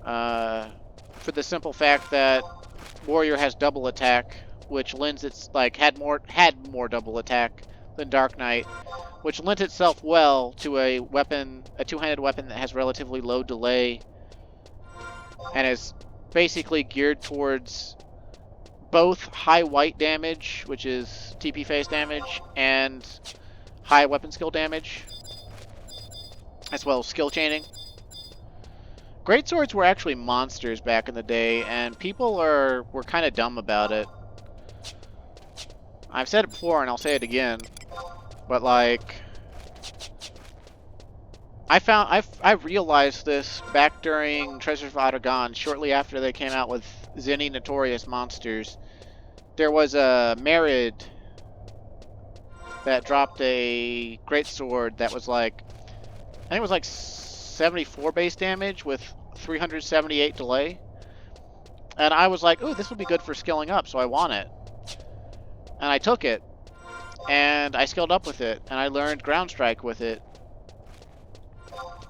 For the simple fact that Warrior has double attack, which lends its had more double attack than Dark Knight, which lent itself well to a two-handed weapon that has relatively low delay and is basically geared towards both high white damage, which is TP phase damage, and high weapon skill damage, as well as skill chaining. Greatswords were actually monsters back in the day, and people were kind of dumb about it. I've said it before, and I'll say it again, but like, I realized this back during Treasures of Aragon, shortly after they came out with Zenny Notorious Monsters, there was a Merid that dropped a greatsword that was like, I think it was like 74 base damage with 378 delay. And I was like, ooh, this would be good for skilling up, so I want it. And I took it, and I skilled up with it, and I learned Ground Strike with it.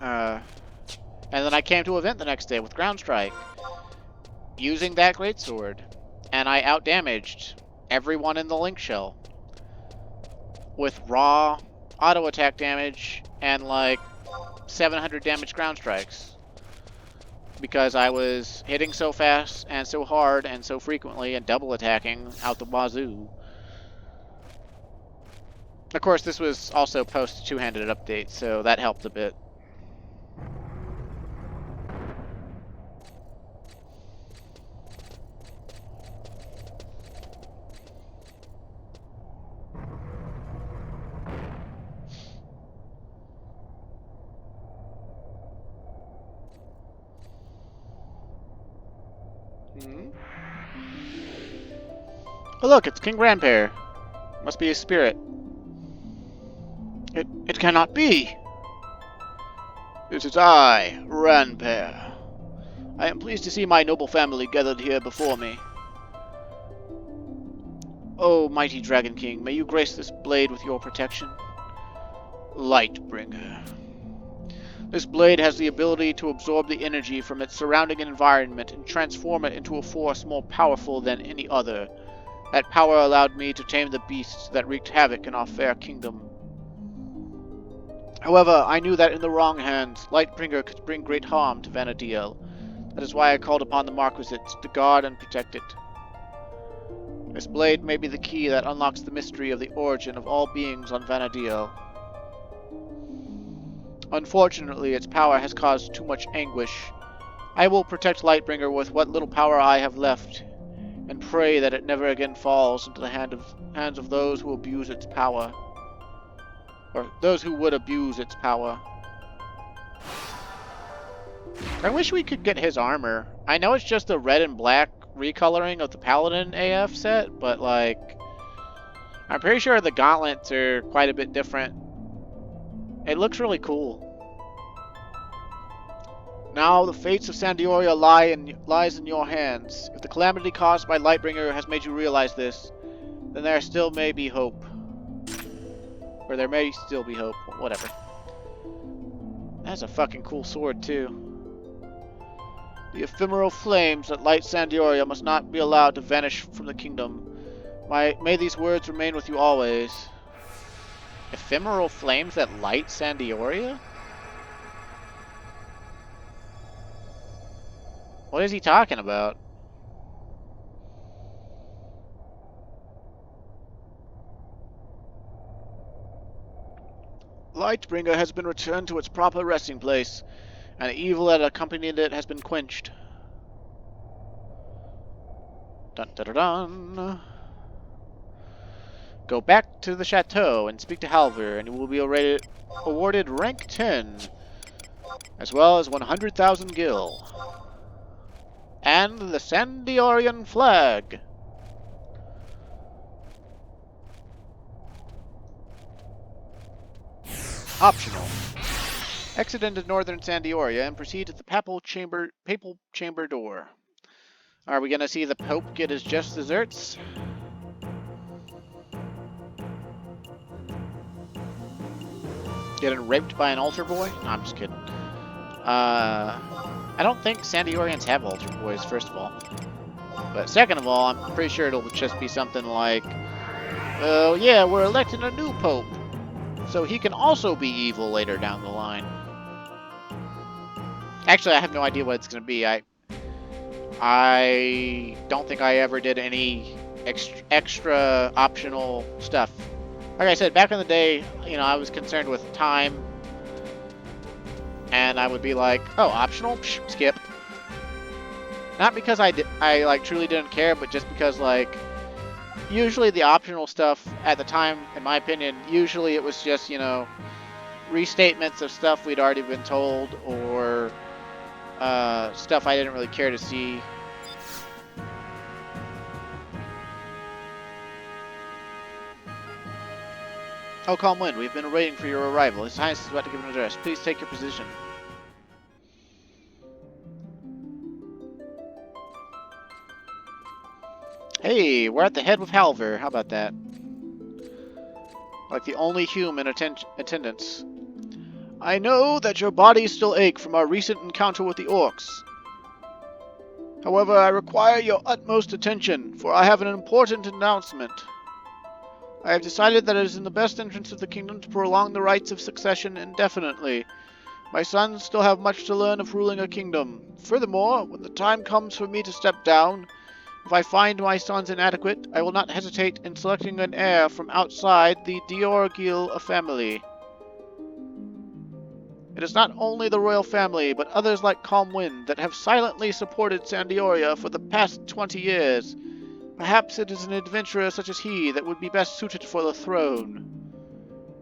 And then I came to an event the next day with Ground Strike, using that greatsword, and I outdamaged everyone in the Link Shell with raw auto attack damage and like 700 damage ground strikes. Because I was hitting so fast and so hard and so frequently and double attacking out the wazoo. Of course, this was also post two-handed update, so that helped a bit. Oh look, it's King Grandpair. Must be his spirit. It cannot be! It is I, Ranpair. I am pleased to see my noble family gathered here before me. O mighty Dragon King, may you grace this blade with your protection. Lightbringer. This blade has the ability to absorb the energy from its surrounding environment and transform it into a force more powerful than any other. That power allowed me to tame the beasts that wreaked havoc in our fair kingdom. However, I knew that in the wrong hands, Lightbringer could bring great harm to Vana'diel. That is why I called upon the Marquisites to guard and protect it. This blade may be the key that unlocks the mystery of the origin of all beings on Vana'diel. Unfortunately, its power has caused too much anguish. I will protect Lightbringer with what little power I have left, and pray that it never again falls into the hands of those who abuse its power. Or those who would abuse its power. I wish we could get his armor. I know it's just the red and black recoloring of the Paladin AF set, but like, I'm pretty sure the gauntlets are quite a bit different. It looks really cool. Now the fates of Sandioria lies in your hands. If the calamity caused by Lightbringer has made you realize this, then there still may be hope. Or there may still be hope. Whatever. That's a fucking cool sword, too. The ephemeral flames that light Sandioria must not be allowed to vanish from the kingdom. May these words remain with you always. Ephemeral flames that light Sandioria? What is he talking about? Lightbringer has been returned to its proper resting place, and the evil that accompanied it has been quenched. Dun dun dun dun. Go back to the chateau and speak to Halver, and you will be awarded rank 10, as well as 100,000 gil. And the Sandiorian flag. Optional. Exit into northern Sandioria and proceed to the papal chamber door. Are we gonna see the Pope get his just desserts? Getting raped by an altar boy? No, I'm just kidding. I don't think Sandiorians have altar boys, first of all. But second of all, I'm pretty sure it'll just be something like, oh yeah, we're electing a new Pope, so he can also be evil later down the line. Actually, I have no idea what it's going to be. I don't think I ever did any extra optional stuff. Like I said, back in the day, you know, I was concerned with time. And I would be like, oh, optional? Psh, skip. Not because I like truly didn't care, but just because like usually the optional stuff at the time, in my opinion, usually it was just, you know, restatements of stuff we'd already been told, or stuff I didn't really care to see. Oh, Calm Wind, we've been waiting for your arrival. His Highness is about to give an address. Please take your position. Hey, we're at the head with Halver. How about that? Like the only human attendance. I know that your bodies still ache from our recent encounter with the orcs. However, I require your utmost attention, for I have an important announcement. I have decided that it is in the best interest of the kingdom to prolong the rights of succession indefinitely. My sons still have much to learn of ruling a kingdom. Furthermore, when the time comes for me to step down, if I find my sons inadequate, I will not hesitate in selecting an heir from outside the Diorgil family. It is not only the royal family, but others like Calm Wind that have silently supported Sandioria for the past 20 years. Perhaps it is an adventurer such as he that would be best suited for the throne.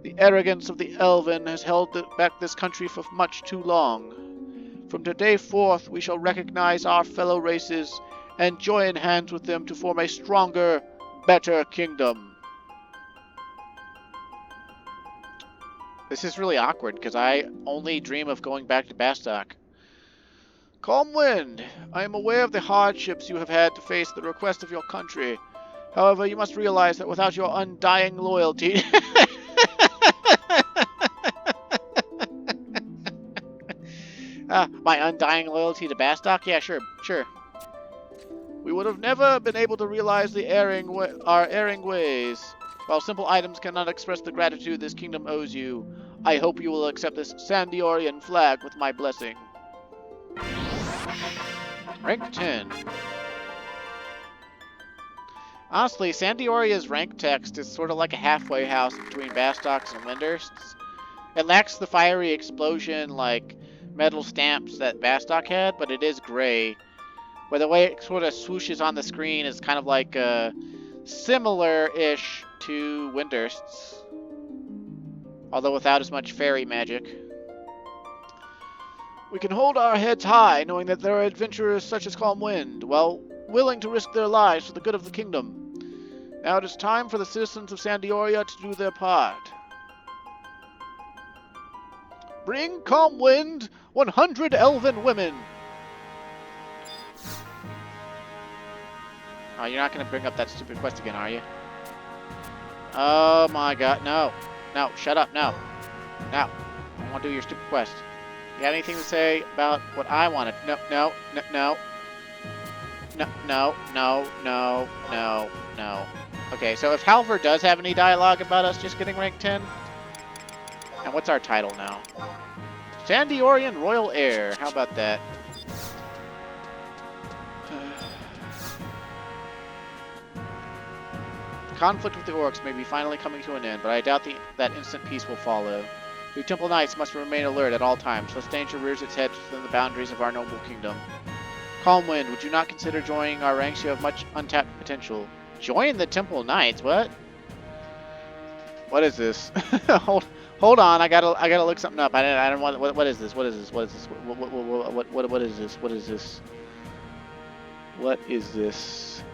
The arrogance of the Elven has held back this country for much too long. From today forth, we shall recognize our fellow races and join hands with them to form a stronger, better kingdom. This is really awkward, because I only dream of going back to Bastok. Calm Wind, I am aware of the hardships you have had to face at the request of your country. However, you must realize that without your undying loyalty... my undying loyalty to Bastok? Yeah, sure. We would have never been able to realize our erring ways. While simple items cannot express the gratitude this kingdom owes you, I hope you will accept this Sandiorian flag with my blessing. Rank 10. Honestly, Sandioria's rank text is sort of like a halfway house between Bastoks and Windursts. It lacks the fiery explosion, like, metal stamps that Bastok had, but it is gray. Where the way it sort of swooshes on the screen is kind of like, similar-ish to Windurst's. Although without as much fairy magic. We can hold our heads high, knowing that there are adventurers such as Calm Wind, well, willing to risk their lives for the good of the kingdom. Now it is time for the citizens of Sandioria to do their part. Bring Calm Wind 100 elven women! Oh, you're not going to bring up that stupid quest again, are you? Oh my god, no. No, shut up, no. No. I want to do your stupid quest. You have anything to say about what I wanted? No. Okay, so if Halver does have any dialogue about us just getting rank 10... And what's our title now? Sandiorian Royal Heir. How about that? Conflict with the orcs may be finally coming to an end, but I doubt that instant peace will follow. We Temple Knights must remain alert at all times, lest danger rears its head within the boundaries of our noble kingdom. Calm Wind, would you not consider joining our ranks? You have much untapped potential. Join the Temple Knights? What? What is this? Hold on, I gotta look something up. I don't want. What is this? What is this? What is this? What is this? What is this? What is this?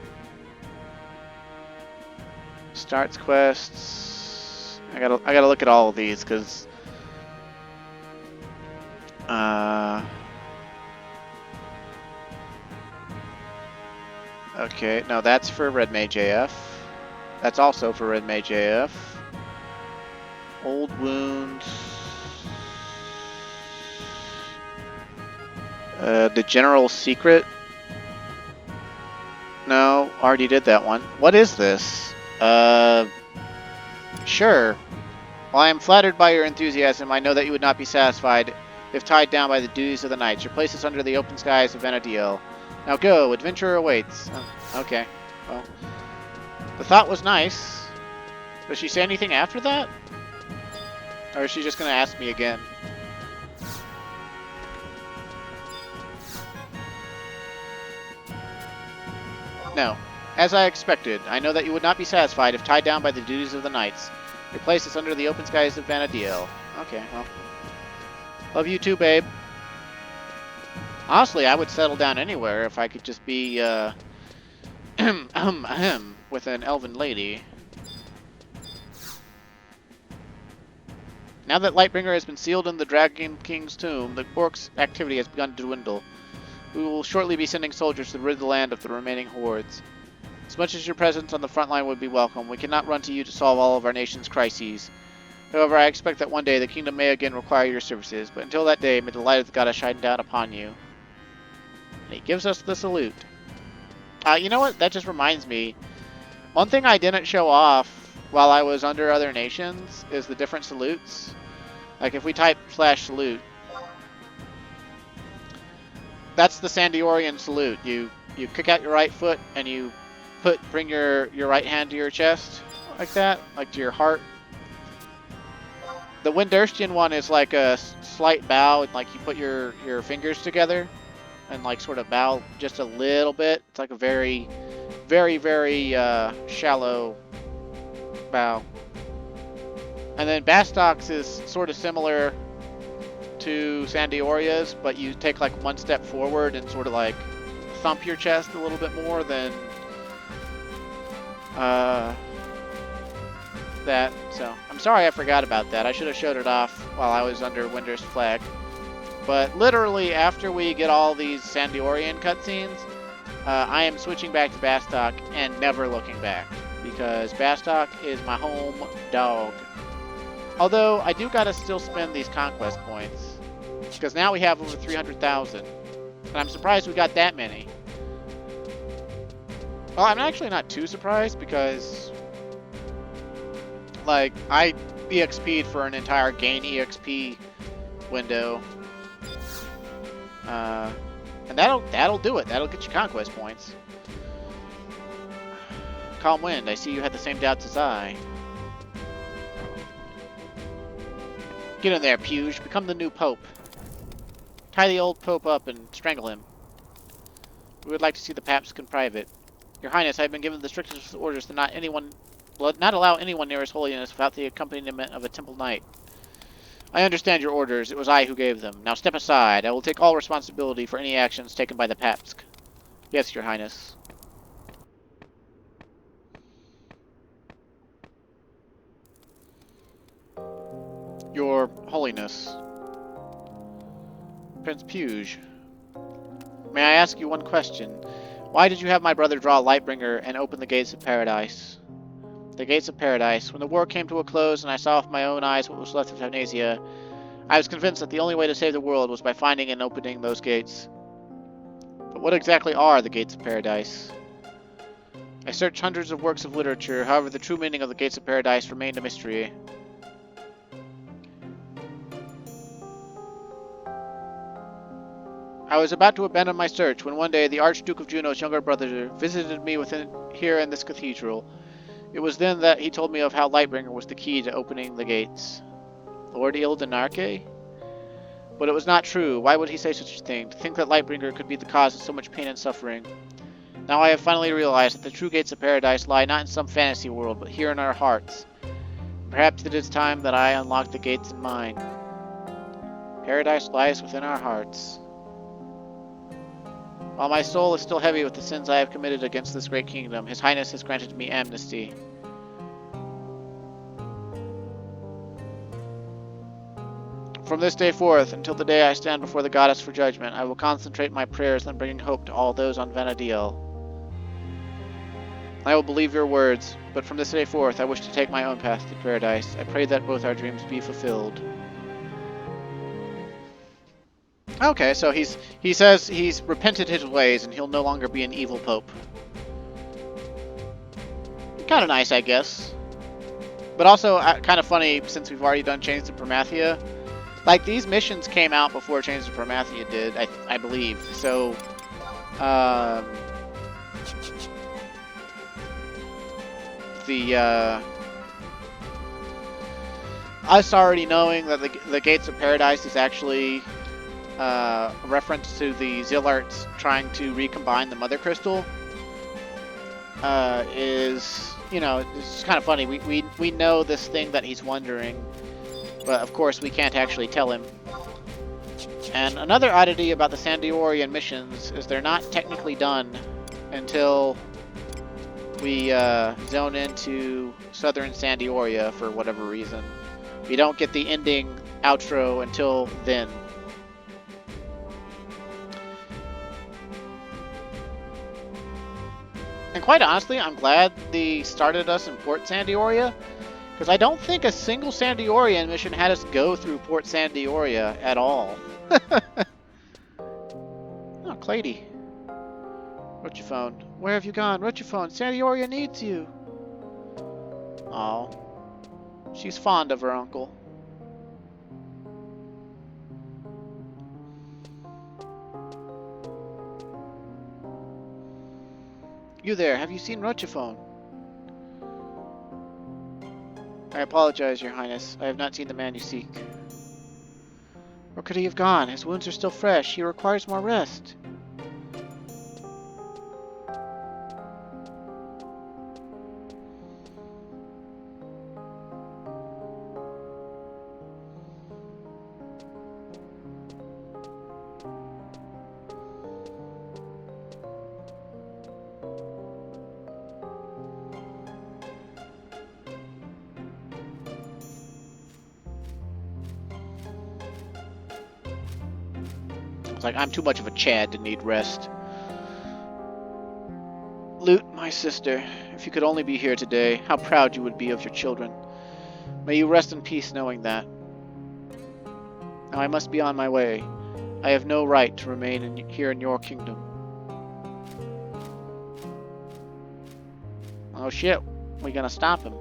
Starts quests. I gotta look at all of these because. Okay, no, that's for Red Mage AF. That's also for Red Mage AF. Old Wounds. The General Secret. No, already did that one. What is this? Sure. While I am flattered by your enthusiasm, I know that you would not be satisfied if tied down by the duties of the knights. Your place is under the open skies of Venadiel. Now go, adventure awaits. Oh, okay, well, the thought was nice. Does she say anything after that? Or is she just going to ask me again? No. As I expected, I know that you would not be satisfied if tied down by the duties of the knights. Your place is under the open skies of Vanadiel. Okay, well. Love you too, babe. Honestly, I would settle down anywhere if I could just be, with an elven lady. Now that Lightbringer has been sealed in the Dragon King's tomb, the orcs' activity has begun to dwindle. We will shortly be sending soldiers to rid the land of the remaining hordes. As much as your presence on the front line would be welcome, we cannot run to you to solve all of our nation's crises. However, I expect that one day the kingdom may again require your services, but until that day, may the light of the goddess shine down upon you. And he gives us the salute. You know what? That just reminds me. One thing I didn't show off while I was under other nations is the different salutes. Like if we type /salute, that's the Sandiorian salute. You kick out your right foot and you bring your right hand to your chest like that, like to your heart. The Windurstian one is like a slight bow, and like you put your fingers together and like sort of bow just a little bit. It's like a very, very, very shallow bow. And then Bastock's is sort of similar to Sandioria's, but you take like one step forward and sort of like thump your chest a little bit more than that. So I'm sorry I forgot about that. I should have showed it off while I was under Winter's flag. But literally after we get all these Sandiorian cutscenes, I am switching back to Bastock and never looking back, because Bastock is my home dog. Although I do gotta still spend these conquest points, because now we have over 300,000, and I'm surprised we got that many. Well, I'm actually not too surprised, because like I EXP'd for an entire gain EXP window, and that'll do it. That'll get you conquest points. Calm Wind, I see you had the same doubts as I. Get in there, Puge. Become the new Pope. Tie the old Pope up and strangle him. We would like to see the Paps in private. Your Highness, I have been given the strictest orders to not allow anyone near His Holiness without the accompaniment of a Temple Knight. I understand your orders. It was I who gave them. Now step aside. I will take all responsibility for any actions taken by the Paps. Yes, Your Highness. Your Holiness. Prince Puge. May I ask you one question? Why did you have my brother draw Lightbringer and open the gates of paradise? The gates of paradise. When the war came to a close and I saw with my own eyes what was left of Amnesia, I was convinced that the only way to save the world was by finding and opening those gates. But what exactly are the gates of paradise? I searched hundreds of works of literature, however the true meaning of the gates of paradise remained a mystery. I was about to abandon my search when one day the Archduke of Juno's younger brother visited me here in this cathedral. It was then that he told me of how Lightbringer was the key to opening the gates. Lord Ildenarke? But it was not true. Why would he say such a thing? To think that Lightbringer could be the cause of so much pain and suffering. Now I have finally realized that the true gates of paradise lie not in some fantasy world, but here in our hearts. Perhaps it is time that I unlock the gates in mine. Paradise lies within our hearts. While my soul is still heavy with the sins I have committed against this great kingdom, His Highness has granted me amnesty. From this day forth, until the day I stand before the goddess for judgment, I will concentrate my prayers on bringing hope to all those on Vana'diel. I will believe your words, but from this day forth I wish to take my own path to paradise. I pray that both our dreams be fulfilled. Okay, so he says he's repented his ways and he'll no longer be an evil pope. Kind of nice, I guess. But also kind of funny, since we've already done Chains of Promathia. Like, these missions came out before Chains of Promathia did, I believe. So, us already knowing that the Gates of Paradise is actually a reference to the Zillarts trying to recombine the Mother Crystal is, you know, it's kind of funny. We know this thing that he's wondering, but of course we can't actually tell him. And another oddity about the Sandiorian missions is they're not technically done until we zone into southern Sandioria for whatever reason. You don't get the ending outro until then. And quite honestly, I'm glad they started us in Port Sandioria, because I don't think a single Sandiorian mission had us go through Port Sandioria at all. Oh, Clady. Rochiphone. Where have you gone? Rochiphone, Sandioria needs you. Oh. She's fond of her uncle. You there, have you seen Rochiphone? I apologize, Your Highness. I have not seen the man you seek. Where could he have gone? His wounds are still fresh. He requires more rest. It's like, I'm too much of a Chad to need rest. Lute, my sister, if you could only be here today, how proud you would be of your children. May you rest in peace knowing that. Now I must be on my way. I have no right to remain here in your kingdom. Oh shit, we gonna stop him.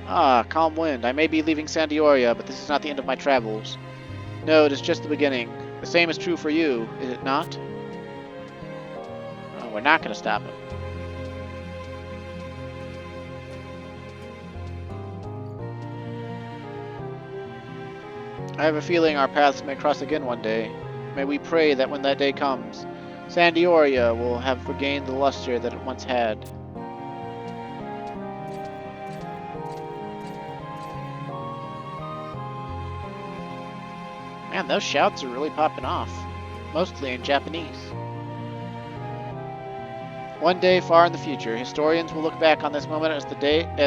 Ah, calm wind. I may be leaving Sandioria, but this is not the end of my travels. No, it is just the beginning. The same is true for you, is it not? Oh, we're not gonna stop him. I have a feeling our paths may cross again one day. May we pray that when that day comes, Sandioria will have regained the luster that it once had. Man, those shouts are really popping off. Mostly in Japanese. One day far in the future, historians will look back on this moment as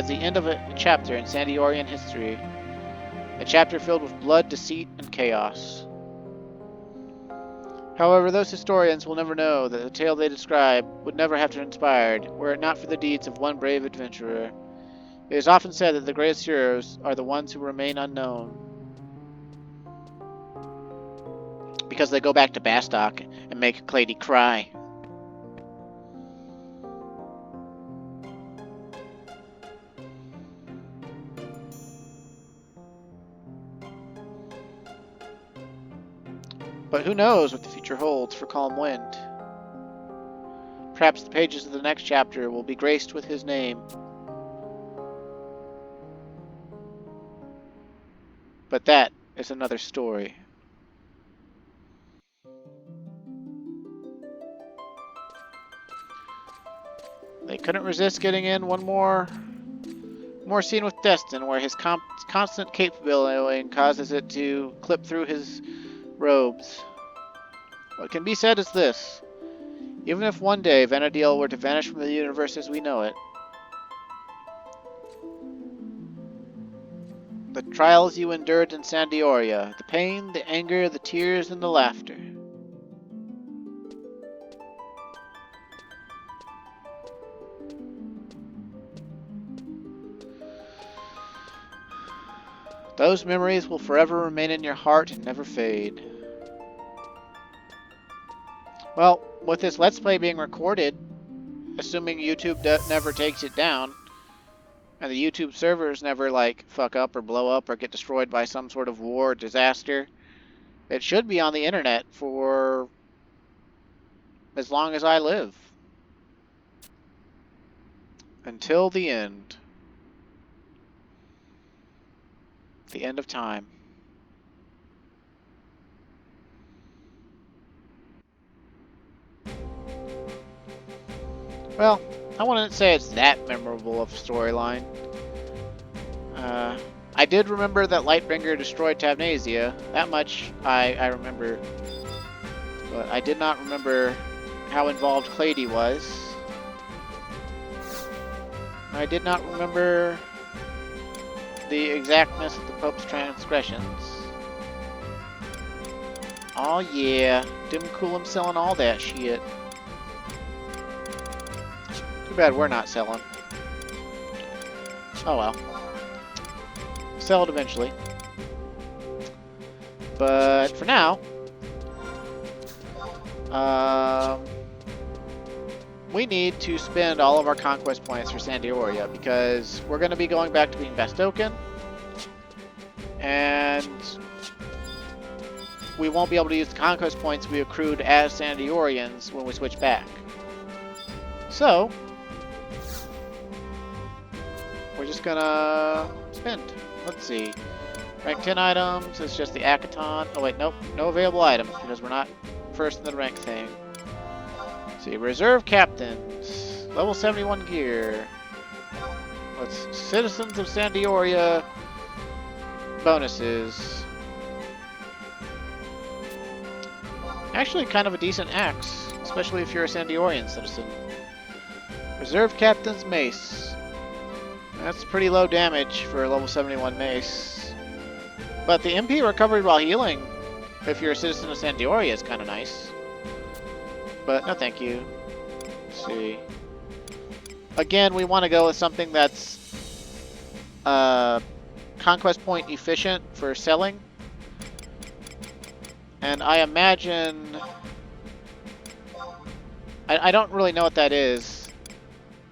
the end of a chapter in Sandiorian history. A chapter filled with blood, deceit, and chaos. However, those historians will never know that the tale they describe would never have transpired were it not for the deeds of one brave adventurer. It is often said that the greatest heroes are the ones who remain unknown, because they go back to Bastok and make Clady cry. But who knows what the future holds for Calm Wind? Perhaps the pages of the next chapter will be graced with his name. But that is another story. They couldn't resist getting in one more scene with Destin, where his constant cape billowing causes it to clip through his robes. What can be said is this: even if one day Vana'diel were to vanish from the universe as we know it, the trials you endured in Sandioria, the pain, the anger, the tears, and the laughter, those memories will forever remain in your heart and never fade. Well, with this Let's Play being recorded, assuming YouTube never takes it down, and the YouTube servers never, like, fuck up or blow up or get destroyed by some sort of war or disaster, it should be on the internet for as long as I live. Until the end. The end of time. Well, I wouldn't say it's that memorable of a storyline. I did remember that Lightbringer destroyed Tabnasia. That much I remember. But I did not remember how involved Clady was. I did not remember the exactness of the Pope's transgressions. Oh yeah, dim cool him selling all that shit. Too bad we're not selling. Oh well. Sell it eventually. But for now, we need to spend all of our conquest points for Sandioria because we're going to be going back to being Bastoken, and we won't be able to use the conquest points we accrued as Sandiorians when we switch back. So, we're just gonna spend. Let's see. Rank 10 items is just the Akaton. Oh wait, nope. No available items because we're not first in the rank thing. Let's see. Reserve Captains. Level 71 gear. Let's Citizens of Sandioria bonuses. Actually kind of a decent axe, especially if you're a Sandiorian citizen. Reserve Captain's Mace. That's pretty low damage for a level 71 mace. But the MP recovery while healing, if you're a citizen of Sandioria, is kind of nice. But no thank you. Let's see. Again, we want to go with something that's conquest point efficient for selling. And I imagine... I don't really know what that is.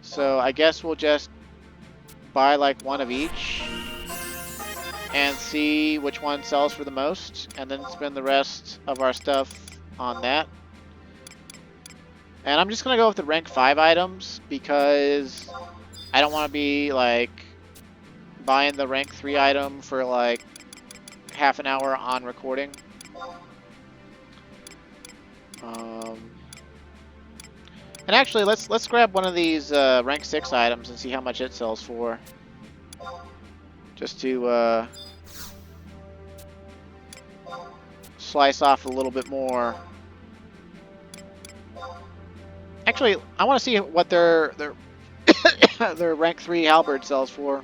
So I guess we'll just buy like one of each and see which one sells for the most, and then spend the rest of our stuff on that. And I'm just gonna go with the rank 5 items because I don't want to be like buying the rank 3 item for like half an hour on recording. And actually, let's grab one of these rank 6 items and see how much it sells for. Just to slice off a little bit more. Actually, I want to see what their their rank 3 halberd sells for,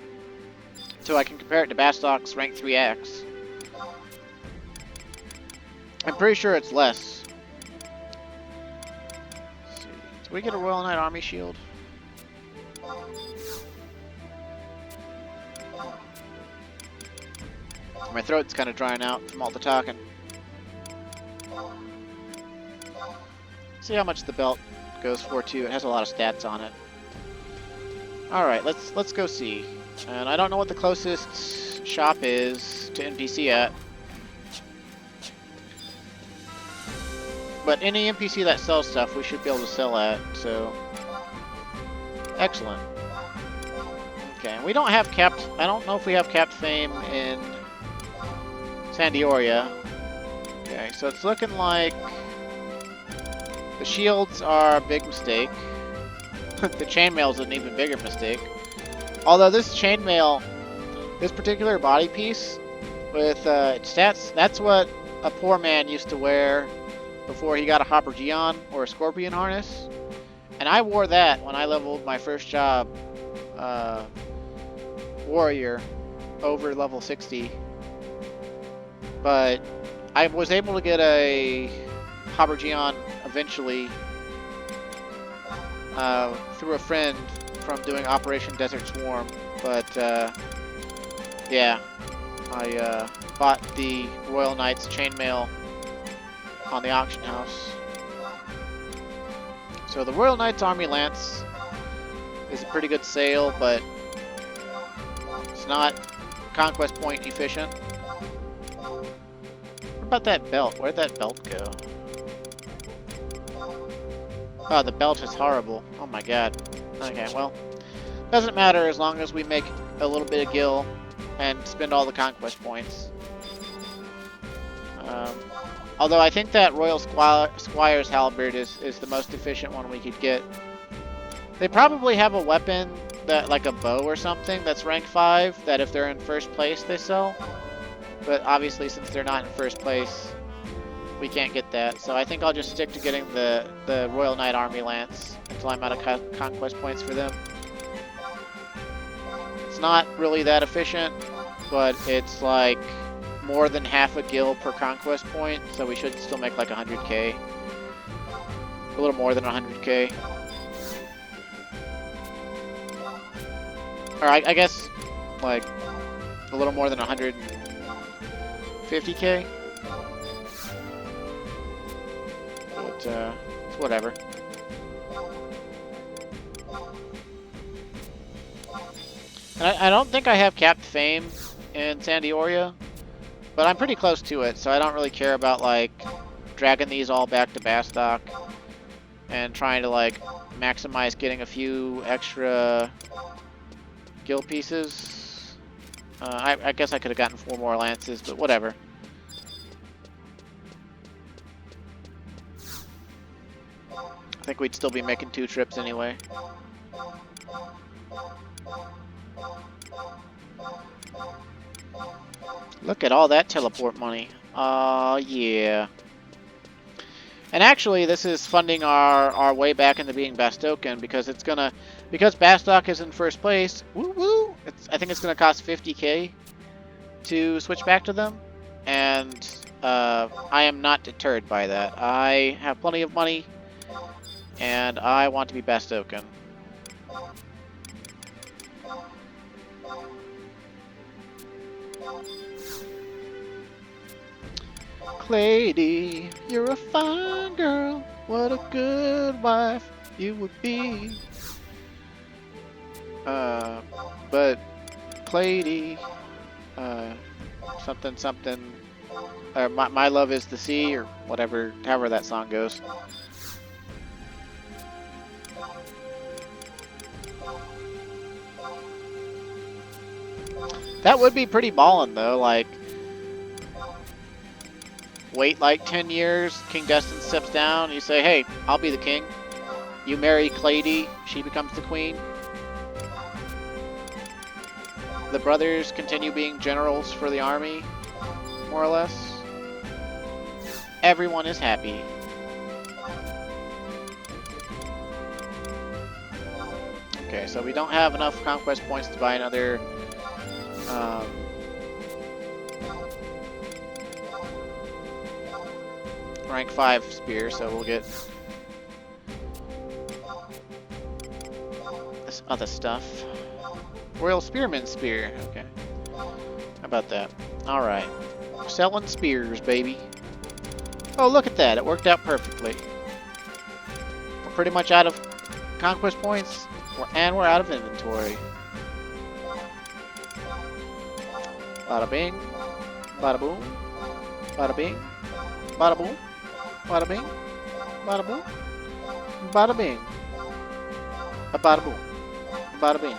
so I can compare it to Bastok's rank 3 axe. I'm pretty sure it's less. Let's see. Do we get a Royal Knight Army shield? My throat's kind of drying out from all the talking. See how much the belt goes for too. It has a lot of stats on it. All right, let's go see. And I don't know what the closest shop is to NPC at, but any NPC that sells stuff, we should be able to sell at. So excellent. Okay, we don't have capped. I don't know if we have capped fame in Sandioria. Okay, so it's looking like the shields are a big mistake. The chainmail's an even bigger mistake. Although this chainmail, this particular body piece with its stats, that's what a poor man used to wear before he got a Hopper Geon or a Scorpion harness. And I wore that when I leveled my first job warrior over level 60. But I was able to get a Hopper Geon eventually through a friend from doing Operation Desert Swarm. But yeah, I bought the Royal Knight's chainmail on the auction house. So the Royal Knight's Army Lance is a pretty good sale, but it's not conquest point efficient. What about that belt? Where'd that belt go? Oh, the belt is horrible. Oh my god. Okay, well, doesn't matter as long as we make a little bit of gil and spend all the conquest points. Although I think that Royal Squire's Halberd is the most efficient one we could get. They probably have a weapon that, like a bow or something, that's rank 5, that if they're in first place they sell. But obviously, since they're not in first place, we can't get that. So I think I'll just stick to getting the Royal Knight Army Lance until I'm out of conquest points for them. It's not really that efficient, but it's like more than half a gil per conquest point, so we should still make like 100k. A little more than 100k. Or I guess like a little more than 150k. But it's whatever. And I don't think I have capped fame in San Dioria, but I'm pretty close to it, so I don't really care about like dragging these all back to Bastock and trying to like maximize getting a few extra guild pieces. I guess I could have gotten 4 more lances, but whatever. I think we'd still be making 2 trips anyway. Look at all that teleport money. Yeah. And actually, this is funding our way back into being Bastocan, because it's gonna, because Bastock is in first place. Woo woo! I think it's gonna cost 50k to switch back to them, and I am not deterred by that. I have plenty of money, and I want to be Bastocan. Lady, you're a fine girl. What a good wife you would be. But Clady, something something. My love is the sea, or whatever, however that song goes. That would be pretty ballin' though, like. Wait like 10 years, King Destin steps down, you say, hey, I'll be the king. You marry Clady, she becomes the queen. The brothers continue being generals for the army, more or less. Everyone is happy. Okay, so we don't have enough conquest points to buy another rank 5 spear, so we'll get this other stuff. Royal Spearman Spear. Okay. How about that? Alright. Selling spears, baby. Oh, look at that. It worked out perfectly. We're pretty much out of conquest points, and we're out of inventory. Bada bing. Bada boom. Bada bing. Bada boom. Bada bing, bada boom, bada bing, a bada boom, bada bing,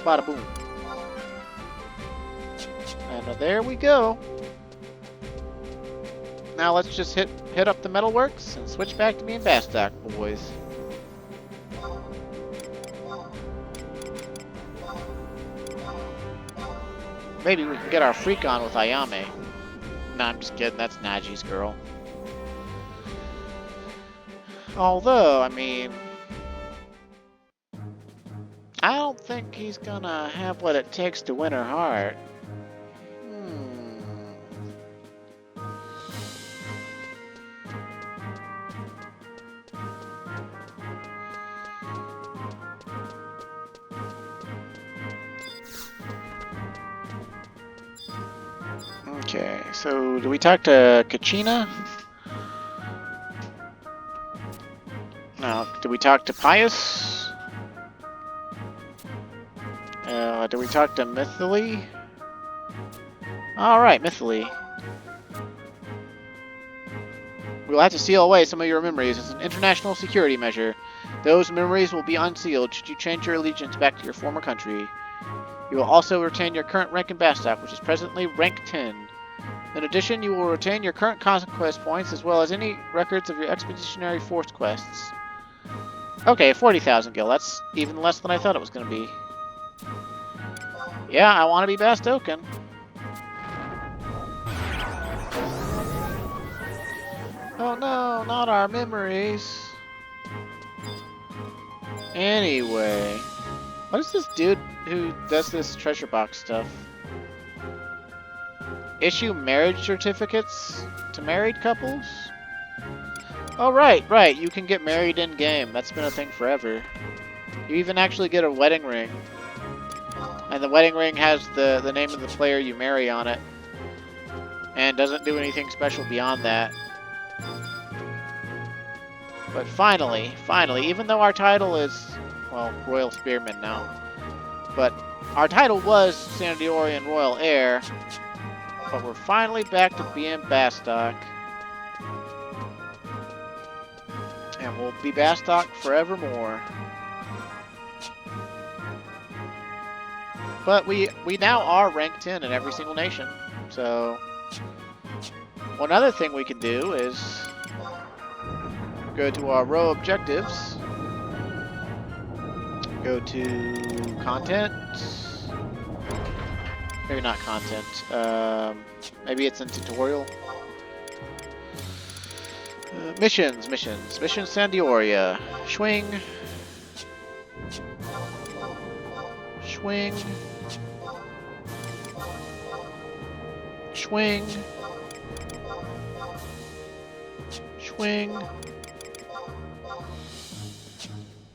bada boom. And there we go. Now let's just hit up the metalworks and switch back to being Bastock, boys. Maybe we can get our freak on with Ayame. No, I'm just kidding. That's Naji's girl. Although, I mean, I don't think he's gonna have what it takes to win her heart. Okay, so do we talk to Kachina? No, do we talk to Pius? Do we talk to Mythily? Alright, Mythily. We'll have to seal away some of your memories as an international security measure. Those memories will be unsealed should you change your allegiance back to your former country. You will also retain your current rank in Bastock, which is presently rank 10. In addition, you will retain your current conquest points as well as any records of your expeditionary force quests. Okay, 40,000 gil. That's even less than I thought it was going to be. Yeah, I want to be Bastocan. Oh no, not our memories. Anyway, what is this dude who does this treasure box stuff? issue marriage certificates to married couples? Oh, right. You can get married in-game. That's been a thing forever. You even actually get a wedding ring. And the wedding ring has the name of the player you marry on it. And doesn't do anything special beyond that. But finally, even though our title is, well, Royal Spearman now. But our title was Sandiorian Royal Heir. But we're finally back to being Bastok. And we'll be Bastok forevermore. But we now are ranked 10 in every single nation. So one other thing we can do is go to our row objectives. Go to content. Maybe not content. Maybe it's in tutorial. Missions. Mission Sandioria. Swing. Swing. Swing. Swing.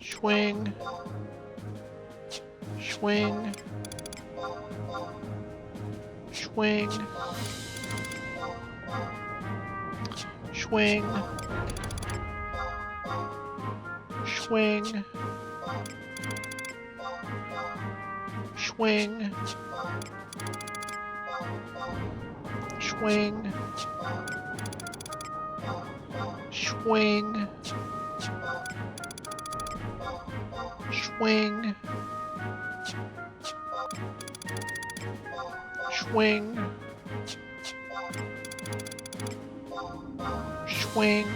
Swing. Swing. Swing. Swing. Swing. Swing. Swing. Swing. Swing. Swing. Swing.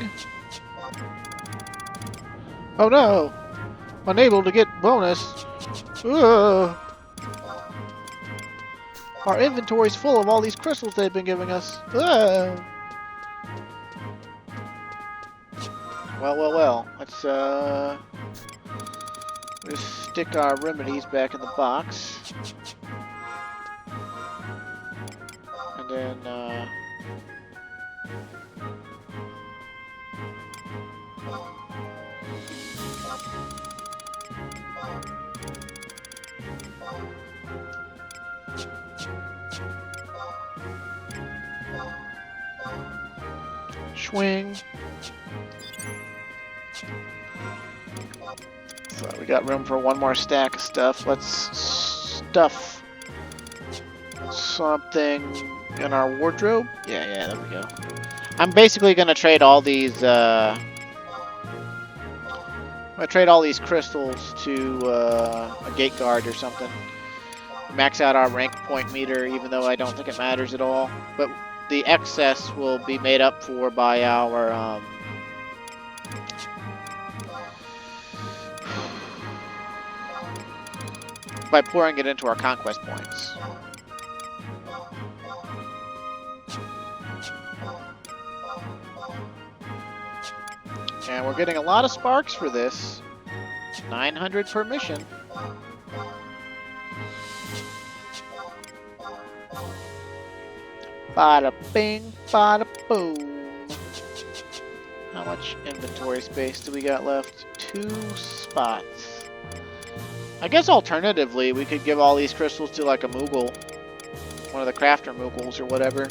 Oh no! Unable to get bonus. Ugh. Our inventory's full of all these crystals they've been giving us. Ugh. Well. Let's just stick our remedies back in the box. And then swing. So we got room for one more stack of stuff. Let's stuff something in our wardrobe. Yeah, there we go. I'm basically gonna trade all these. I'm gonna trade all these crystals to a gate guard or something. Max out our rank point meter, even though I don't think it matters at all. But the excess will be made up for by our by pouring it into our conquest points. And we're getting a lot of sparks for this. 900 per mission. Bada bing, bada boom. How much inventory space do we got left? 2 spots. I guess alternatively, we could give all these crystals to like a Moogle. One of the crafter Moogles or whatever.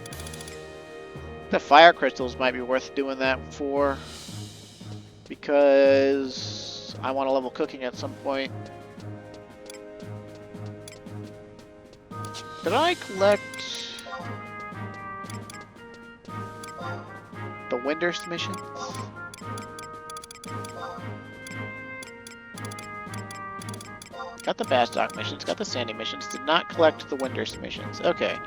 The fire crystals might be worth doing that for. Because I want to level cooking at some point. Did I collect the Windurst missions? Got the Bastok missions, got the Sandy missions, did not collect the Windurst missions. Okay.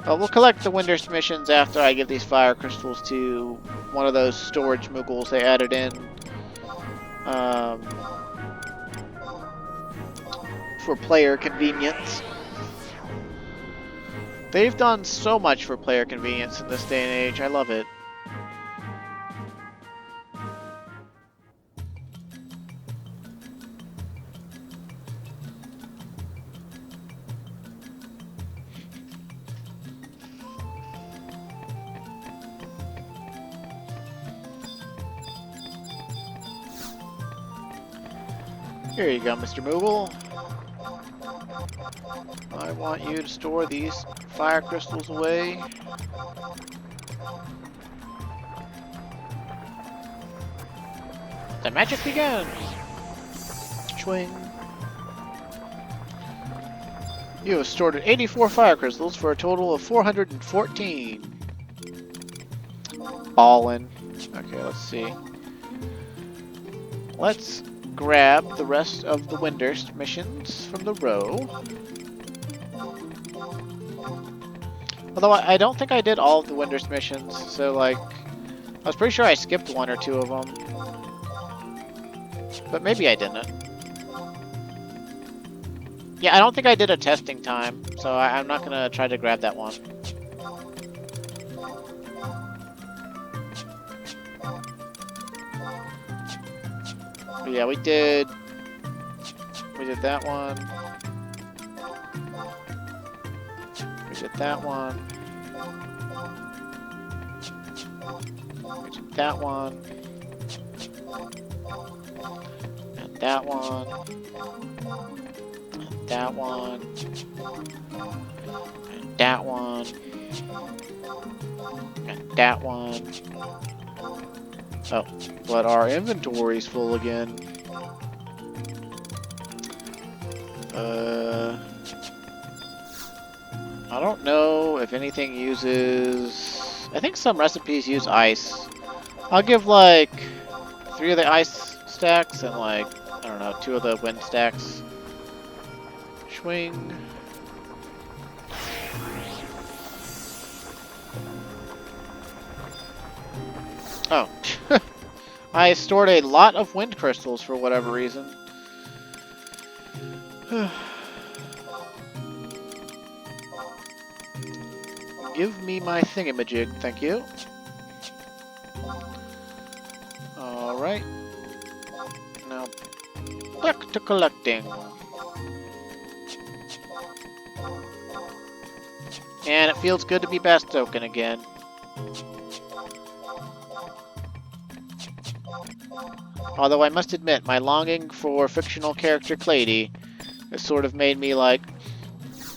Well, we'll collect the Windurst missions after I give these fire crystals to one of those storage Moogles they added in. For player convenience. They've done so much for player convenience in this day and age. I love it. Here you go, Mr. Moogle. I want you to store these fire crystals away. The magic begins! Swing. You have stored 84 fire crystals for a total of 414. Ballin'. Okay, let's see. Let's grab the rest of the Windurst missions from the row. Although I don't think I did all of the Windurst missions, so like, I was pretty sure I skipped one or two of them. But maybe I didn't. Yeah, I don't think I did a testing time, so I'm not gonna try to grab that one. But yeah, we did that one. We did that one. We did that one. And that one. And that one. And that one. And that one. Oh, but our inventory's full again. I don't know if anything uses... I think some recipes use ice. I'll give like 3 of the ice stacks and like, I don't know, 2 of the wind stacks. Swing. Oh. I stored a lot of wind crystals for whatever reason. Give me my thingamajig, thank you. Alright. Now, back to collecting. And it feels good to be Best Token again. Although I must admit, my longing for fictional character Clady has sort of made me like,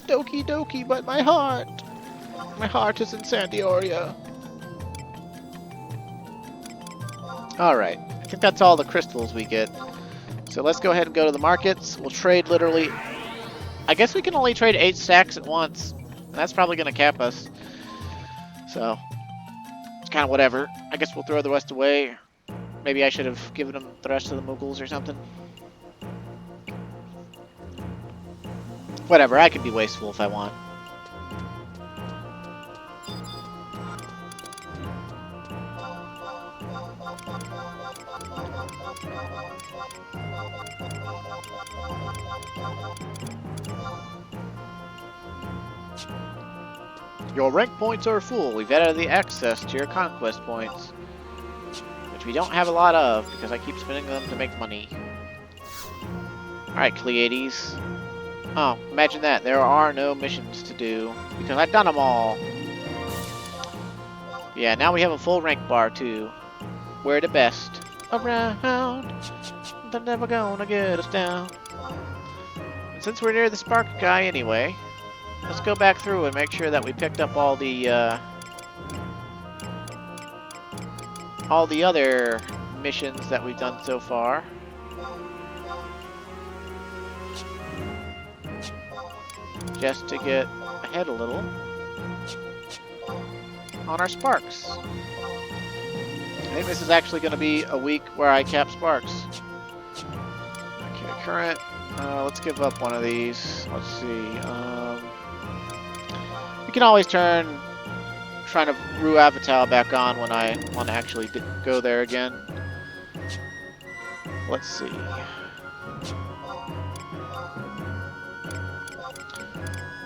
Doki Doki, but my heart is in Sandioria. Alright, I think that's all the crystals we get. So let's go ahead and go to the markets. We'll trade literally... I guess we can only trade 8 stacks at once. And that's probably going to cap us. So, it's kind of whatever. I guess we'll throw the rest away. Maybe I should have given them the rest of the Moogles or something. Whatever, I can be wasteful if I want. Your rank points are full. We've added the access to your conquest points, which we don't have a lot of because I keep spending them to make money. Alright, Cleiades. Oh, imagine that. There are no missions to do because I've done them all. Yeah, now we have a full rank bar too. We're the best around. They're never gonna get us down. And since we're near the Spark guy anyway, let's go back through and make sure that we picked up all the other missions that we've done so far. Just to get ahead a little on our Sparks. I think this is actually going to be a week where I cap Sparks. Okay, current. Let's give up one of these. Let's see. We can always turn Shrine of Rue Avital back on when I want to actually go there again. Let's see.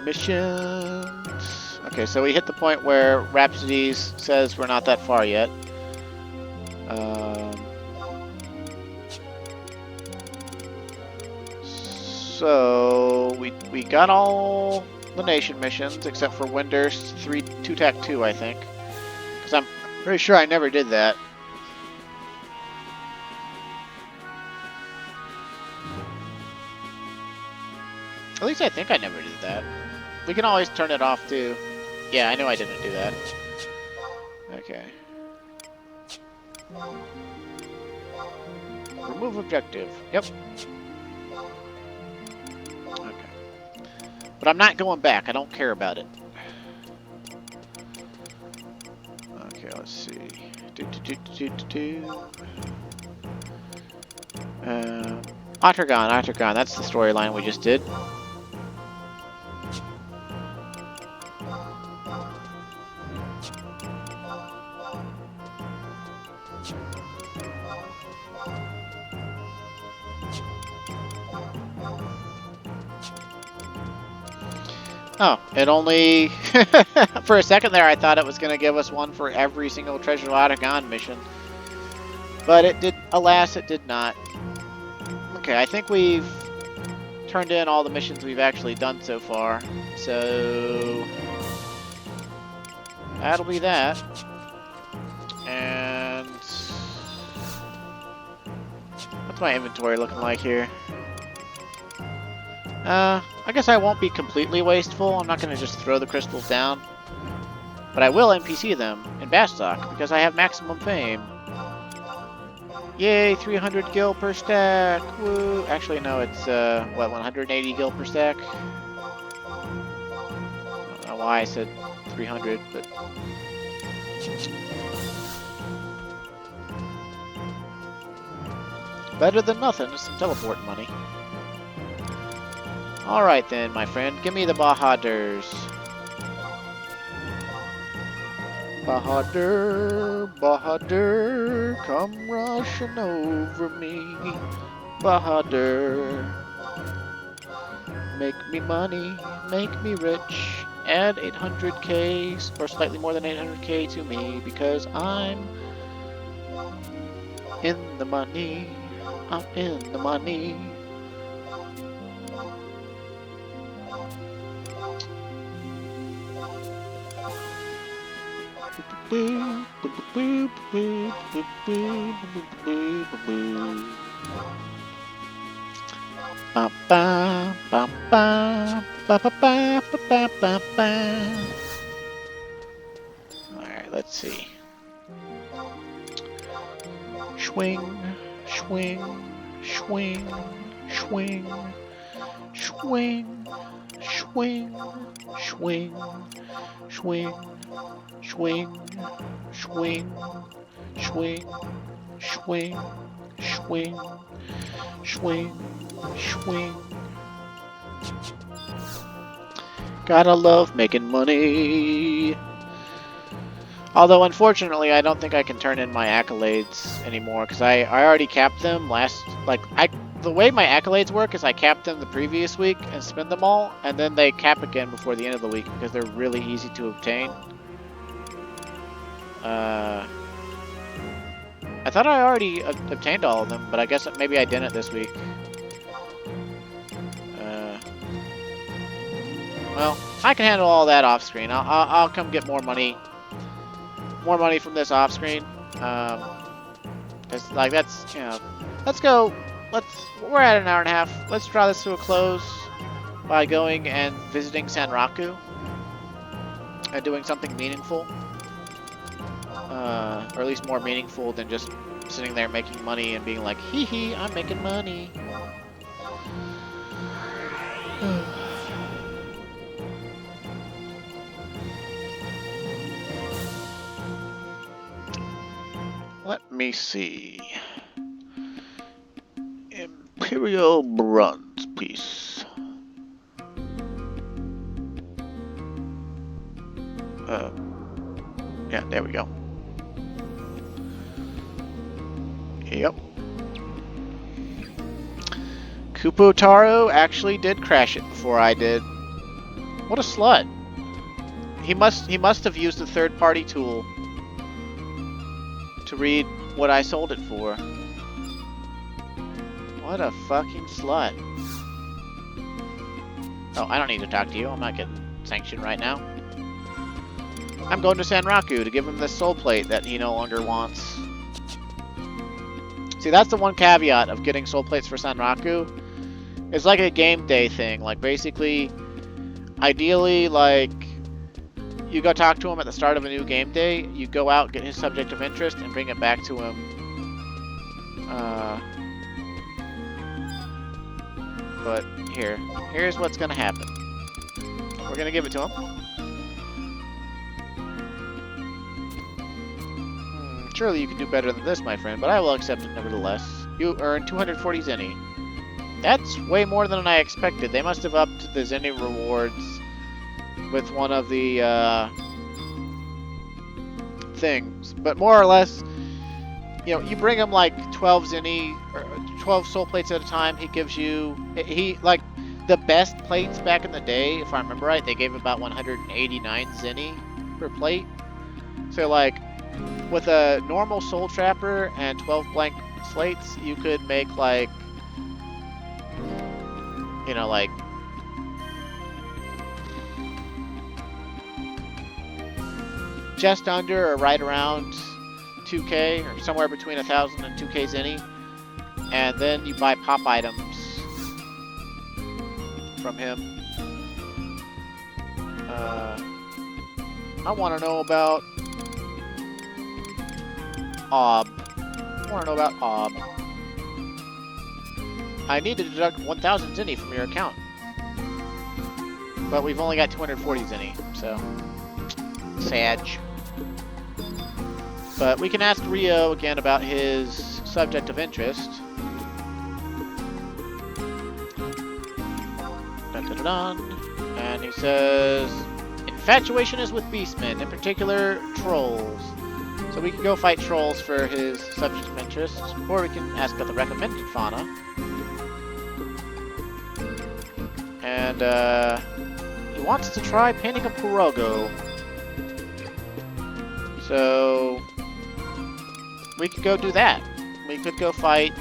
Missions. Okay, so we hit the point where Rhapsodies says we're not that far yet. So we got all the nation missions except for Windurst 2-Tac-2, I think, because I'm pretty sure I never did that. At least I think I never did that. We can always turn it off too. Yeah, I know I didn't do that. Okay. Remove objective. Yep. Okay. But I'm not going back. I don't care about it. Okay, let's see. Ottergon. That's the storyline we just did. Oh, it only... for a second there, I thought it was going to give us one for every single Treasure Ottergon mission. But it did... Alas, it did not. Okay, I think we've turned in all the missions we've actually done so far. So... that'll be that. And... what's my inventory looking like here? I guess I won't be completely wasteful. I'm not going to just throw the crystals down. But I will NPC them in Bastock because I have maximum fame. Yay, 300 gil per stack. Woo. Actually, no, it's, what, 180 gil per stack? I don't know why I said 300, but... better than nothing, just some teleport money. Alright then, my friend, give me the Bahadurs. Bahadur, Bahadur, come rushing over me. Bahadur, make me money, make me rich. Add 800k, or slightly more than 800k to me, because I'm in the money. I'm in the money. Alright, let's see. Swing, swing, swing, swing, swing, swing, swing, swing. Swing, swing, swing, swing, swing, swing, swing. Gotta love making money. Although, unfortunately, I don't think I can turn in my accolades anymore, because I already capped them last... the way my accolades work is I cap them the previous week and spend them all, and then they cap again before the end of the week, because they're really easy to obtain. I thought I already obtained all of them, but I guess maybe I didn't this week. Well, I can handle all that off screen. I'll come get more money from this off screen. Cause like that's, you know, let's go. We're at an hour and a half. Let's draw this to a close by going and visiting Sanraku and doing something meaningful. Or at least more meaningful than just sitting there making money and being like, hee hee, I'm making money. Let me see. Imperial bronze piece. Yeah, there we go. Yep. Kupotaro actually did crash it before I did. What a slut. He must have used a third-party tool to read what I sold it for. What a fucking slut. Oh, I don't need to talk to you. I'm not getting sanctioned right now. I'm going to Sanraku to give him this soul plate that he no longer wants. See, that's the one caveat of getting soul plates for Sanraku, It's like a game day thing. Like, basically, ideally, like, you go talk to him at the start of a new game day, you go out, get his subject of interest, and bring it back to him. But here's what's gonna happen. We're gonna give it to him. Surely you can do better than this, my friend, but I will accept it nevertheless. You earn 240 zenny. That's way more than I expected. They must have upped the zenny rewards with one of the things. But more or less, you know, you bring him like 12 zenny, or 12 soul plates at a time. He gives you, like, the best plates back in the day, if I remember right, they gave about 189 zenny per plate. So, like, with a normal soul trapper and 12 blank slates, you could make, like, you know, like, just under or right around 2k, or somewhere between 1,000 and 2k zenny. And then you buy pop items from him. I want to know about Ob. I need to deduct 1,000 zenny from your account. But we've only got 240 zenny, so sad. But we can ask Rio again about his subject of interest. Dun, dun, dun, dun. And he says, infatuation is with beastmen, in particular trolls. So we can go fight trolls for his subject of interest, or we can ask about the recommended fauna. And he wants to try painting a pirogo. So we could go do that. We could go fight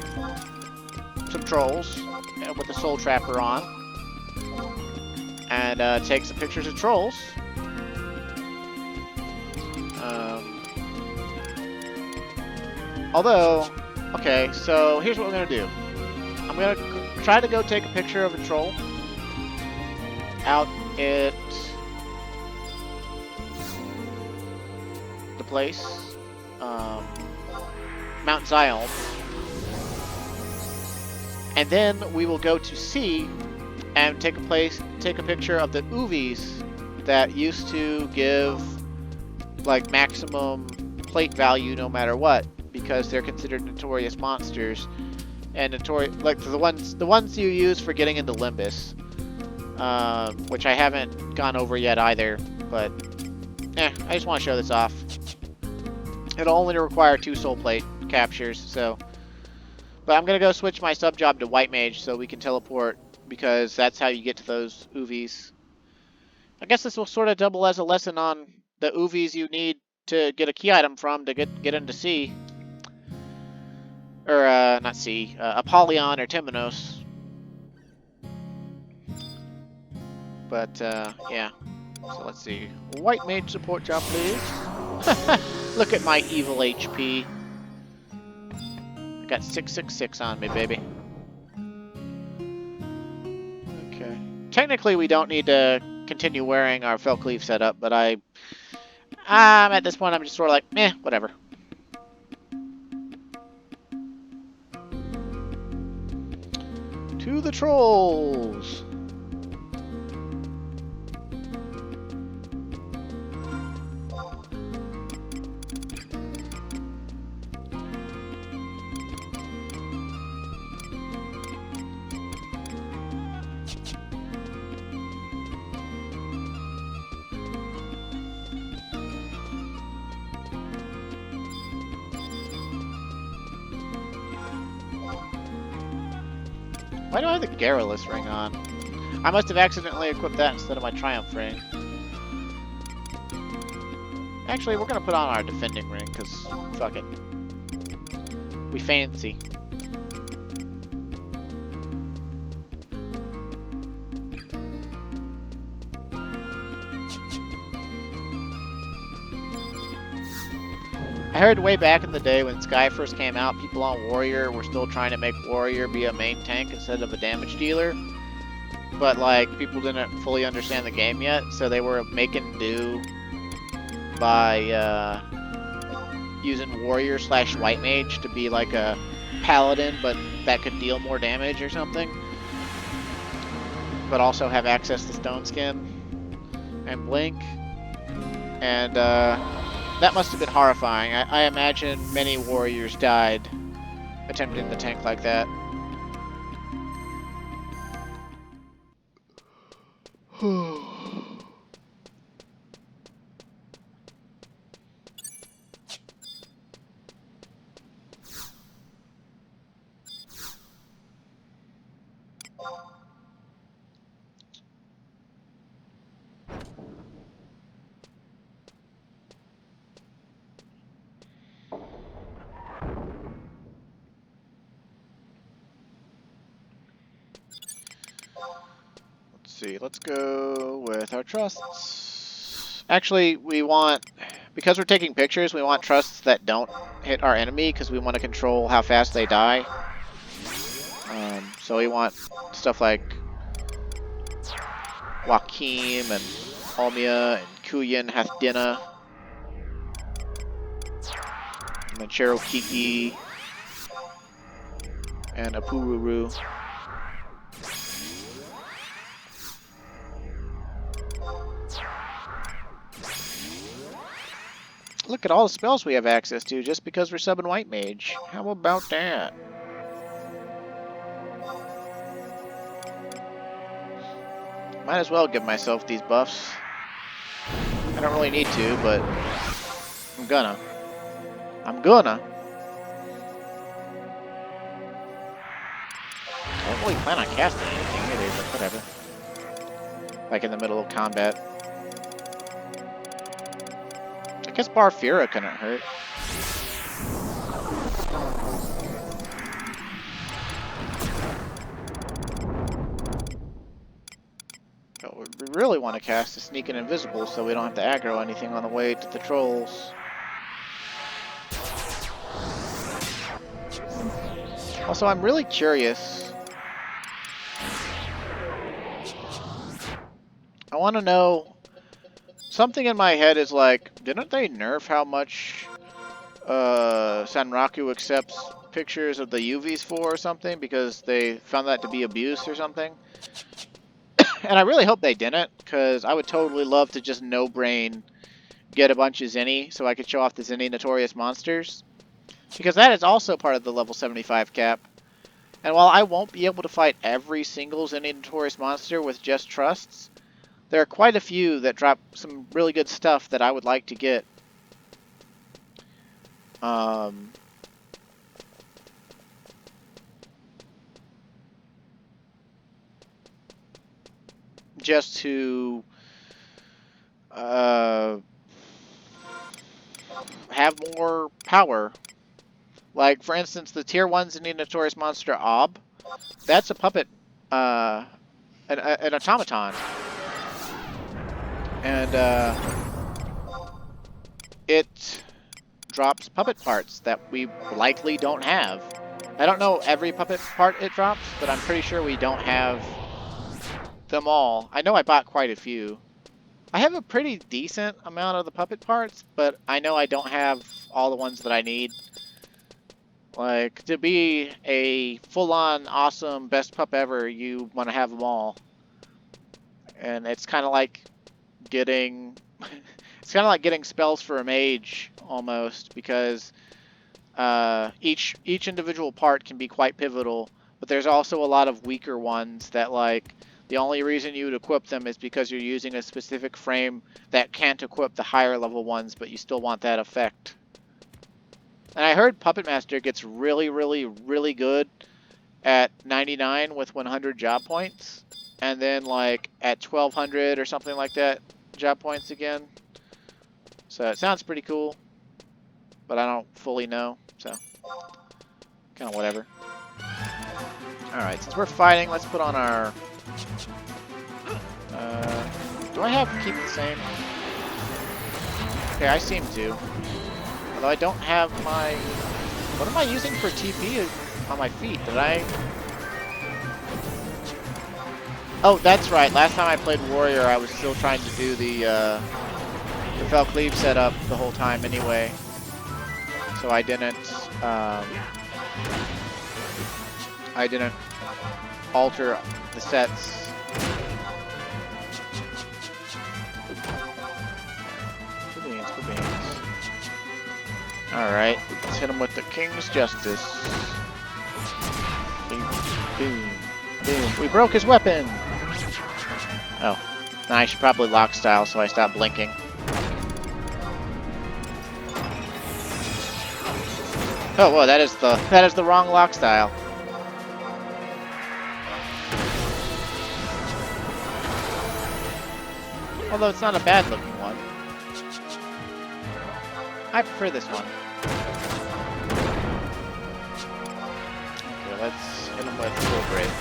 some trolls with the soul trapper on, and take some pictures of trolls. Although, okay, so here's what we're gonna do. I'm gonna try to go take a picture of a troll out at the place, Mount Zion, and then we will go to C and take a picture of the Uvis that used to give like maximum plate value no matter what, because they're considered notorious monsters, and like the ones you use for getting into Limbus, which I haven't gone over yet either. But I just want to show this off. It'll only require 2 soul plate captures, so. But I'm gonna go switch my sub job to White Mage so we can teleport, because that's how you get to those Uvis. I guess this will sort of double as a lesson on the Uvis you need to get a key item from to get into C. Or, not C, Apollyon or Temenos. But, yeah. So let's see. White Mage support job, please. Look at my evil HP. I got 666 on me, baby. Okay. Technically, we don't need to continue wearing our fell cleave setup, but at this point, I'm just sort of like, whatever. To the trolls! Why do I have the Garrulous ring on? I must have accidentally equipped that instead of my Triumph ring. Actually, we're gonna put on our defending ring, because fuck it. We fancy. I heard way back in the day when Sky first came out, people on Warrior were still trying to make Warrior be a main tank instead of a damage dealer. But, like, people didn't fully understand the game yet, so they were making do by using Warrior / White Mage to be like a Paladin, but that could deal more damage or something. But also have access to Stone Skin and Blink. And that must have been horrifying. I imagine many warriors died attempting to tank like that. See, let's go with our trusts. Actually, we want, because we're taking pictures, we want trusts that don't hit our enemy because we want to control how fast they die. So we want stuff like Joachim and Almia and Kuyin Hathdina and then Cherokiki and Apururu. Look at all the spells we have access to just because we're subbing White Mage. How about that? Might as well give myself these buffs. I don't really need to, but I'm gonna. I don't really plan on casting anything either, but whatever. Like in the middle of combat. I guess Barfira couldn't hurt. But we really want to cast a Sneak and Invisible so we don't have to aggro anything on the way to the trolls. Also, I'm really curious. I want to know. Something in my head is like, didn't they nerf how much Sanraku accepts pictures of the UVs for or something because they found that to be abuse or something? And I really hope they didn't, because I would totally love to just no-brain get a bunch of Zenny so I could show off the Zenny Notorious Monsters. Because that is also part of the level 75 cap. And while I won't be able to fight every single Zenny Notorious Monster with just trusts, there are quite a few that drop some really good stuff that I would like to get. Just to have more power. Like, for instance, the Tier 1 Zenny Notorious Monster Ob, that's a puppet, an automaton. And it drops puppet parts that we likely don't have. I don't know every puppet part it drops, but I'm pretty sure we don't have them all. I know I bought quite a few. I have a pretty decent amount of the puppet parts, but I know I don't have all the ones that I need. Like, to be a full-on awesome best pup ever, you want to have them all. And it's kind of like getting it's kind of like getting spells for a mage almost, because each individual part can be quite pivotal, but there's also a lot of weaker ones that, like, the only reason you would equip them is because you're using a specific frame that can't equip the higher level ones, but you still want that effect. And I heard Puppet Master gets really, really, really good at 99 with 100 job points, and then like at 1200 or something like that job points again. So it sounds pretty cool, but I don't fully know, so kind of whatever. Alright, since we're fighting, let's put on our... do I have keep the same? Okay, I seem to. Although I don't have my... What am I using for TP on my feet? Did I... Oh, that's right. Last time I played Warrior, I was still trying to do the Fell Cleave setup the whole time anyway. So I didn't alter the sets. Good beans, good beans. Alright, let's hit him with the King's Justice. Boom, boom, boom. We broke his weapon! Oh. Now I should probably lock style so I stop blinking. Oh, whoa, that is the wrong lock style. Although it's not a bad looking one. I prefer this one. Okay, let's hit him with Full Brave.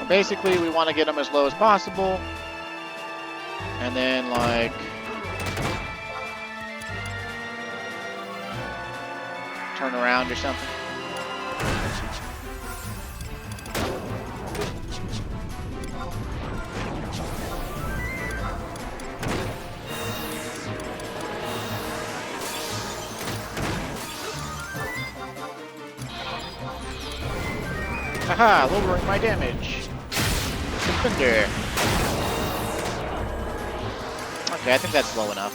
Basically, we want to get him as low as possible. And then, like... turn around or something. Haha, lowering my damage. Defender. Okay, I think that's low enough.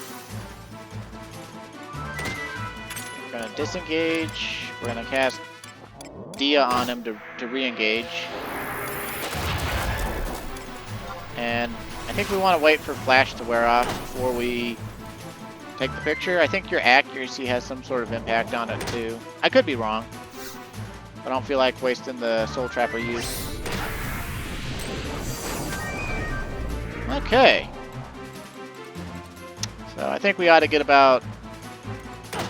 We're gonna disengage. We're gonna cast Dia on him to re-engage. And I think we want to wait for Flash to wear off before we take the picture. I think your accuracy has some sort of impact on it too. I could be wrong. I don't feel like wasting the Soul Trapper use. Okay. So I think we ought to get about...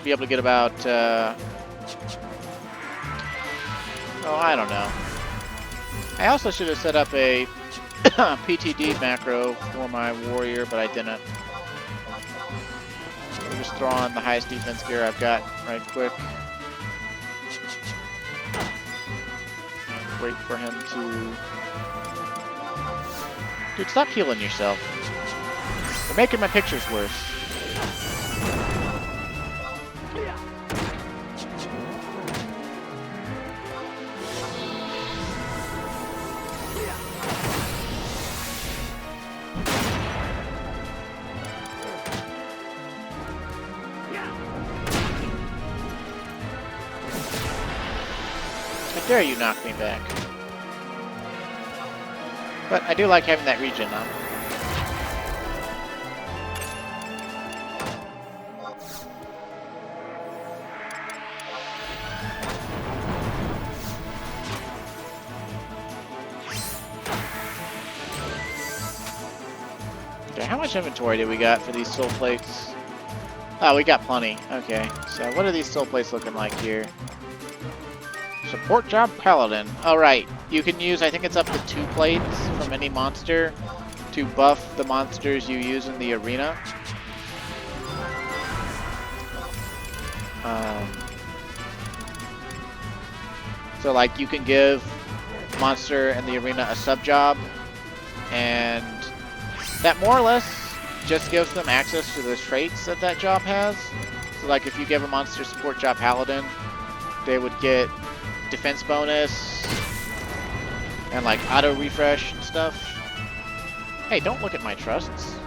be able to get about... oh, I don't know. I also should have set up a PTD macro for my Warrior, but I didn't. We'll just throw on the highest defense gear I've got right quick. Wait for him to... Dude, stop healing yourself. You're making my pictures worse. How dare you knock me back? But I do like having that regen on. Okay, how much inventory do we got for these soul plates? Oh, we got plenty. Okay, so what are these soul plates looking like here? Support job Paladin. Alright, you can use, I think it's up to 2 plates from any monster to buff the monsters you use in the arena. So like you can give monster in the arena a sub job, and that more or less just gives them access to the traits that that job has. So like if you give a monster support job Paladin, they would get defense bonus and like auto refresh and stuff. Hey, don't look at my trusts,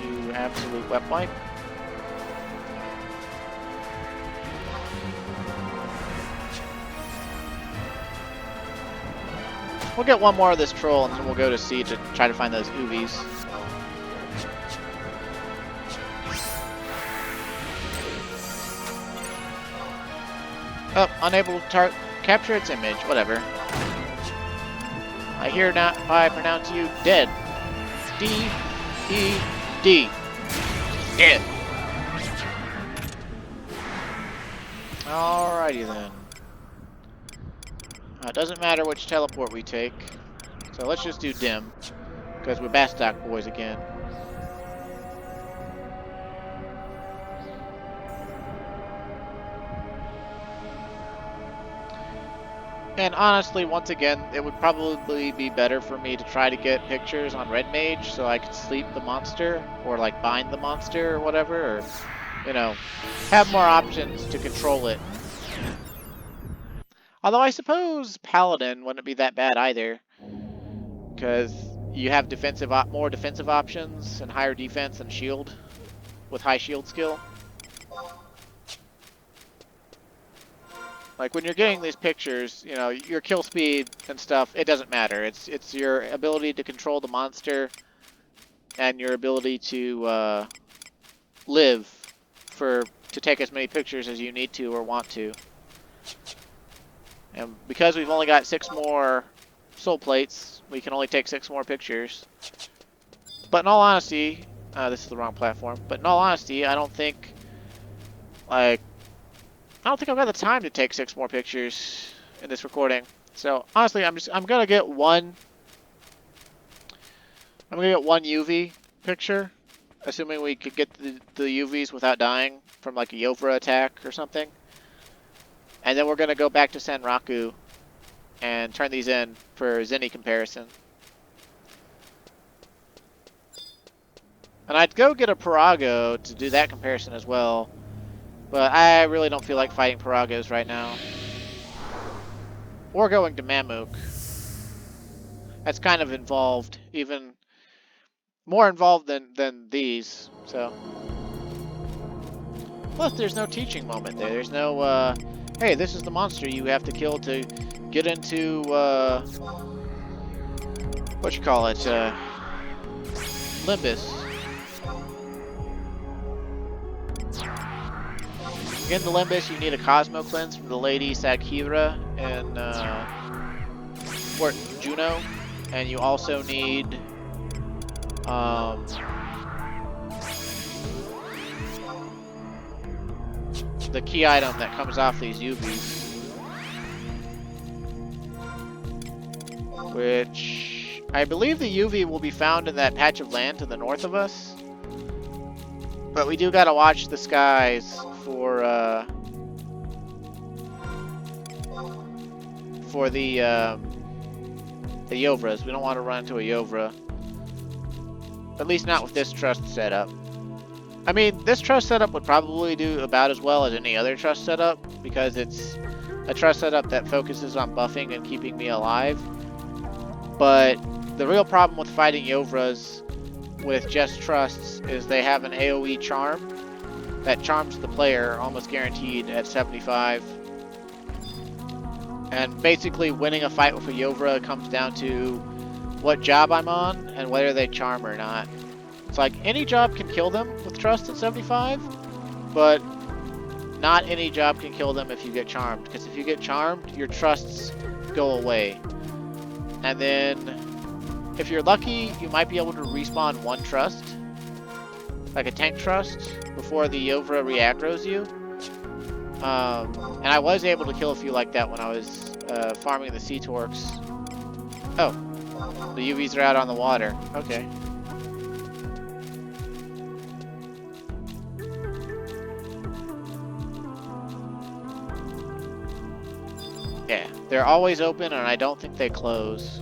you absolute wet wipe. We'll get one more of this troll and then we'll go to C to try to find those oovies. Oh, unable to capture its image. Whatever. I hereby pronounce you dead. D-E-D. Dead. Alrighty then. Doesn't matter which teleport we take. So let's just do dim. Because we're Bastak boys again. And honestly, once again, it would probably be better for me to try to get pictures on Red Mage so I could sleep the monster, or like bind the monster or whatever, or, you know, have more options to control it. Although I suppose Paladin wouldn't be that bad either, because you have more defensive options and higher defense and shield with high shield skill. Like when you're getting these pictures, you know, your kill speed and stuff, it doesn't matter. It's your ability to control the monster and your ability to live to take as many pictures as you need to or want to. And because we've only got 6 more soul plates, we can only take 6 more pictures. But in all honesty, this is the wrong platform. But in all honesty, I don't think I've got the time to take 6 more pictures in this recording. So honestly, I'm gonna get one UV picture, assuming we could get the UVs without dying from like a Yovra attack or something. And then we're gonna go back to Sanraku and turn these in for Zenny comparison. And I'd go get a Parago to do that comparison as well. But I really don't feel like fighting Paragos right now. Or going to Mammook. That's kind of involved, even more involved than these, so. Plus, there's no teaching moment there. There's no, hey, this is the monster you have to kill to get into, Limbus. To get into Limbus, you need a Cosmo Cleanse from the Lady Sakhira in Fort Juno, and you also need the key item that comes off these UVs, which I believe the UV will be found in that patch of land to the north of us. But we do gotta watch the skies for the Yovras. We don't want to run into a Yovra. At least not with this trust setup. I mean, this trust setup would probably do about as well as any other trust setup, because it's a trust setup that focuses on buffing and keeping me alive. But the real problem with fighting Yovras with just trusts is they have an AoE charm that charms the player almost guaranteed at 75. And basically winning a fight with a Yovra comes down to what job I'm on and whether they charm or not. It's like any job can kill them with trust at 75, but not any job can kill them if you get charmed, because if you get charmed, your trusts go away. And then if you're lucky, you might be able to respawn one trust, like a tank trust, before the Yovra re-aggros you. And I was able to kill a few like that when I was farming the Sea Torques. Oh, the UVs are out on the water. Okay. Yeah, they're always open, and I don't think they close.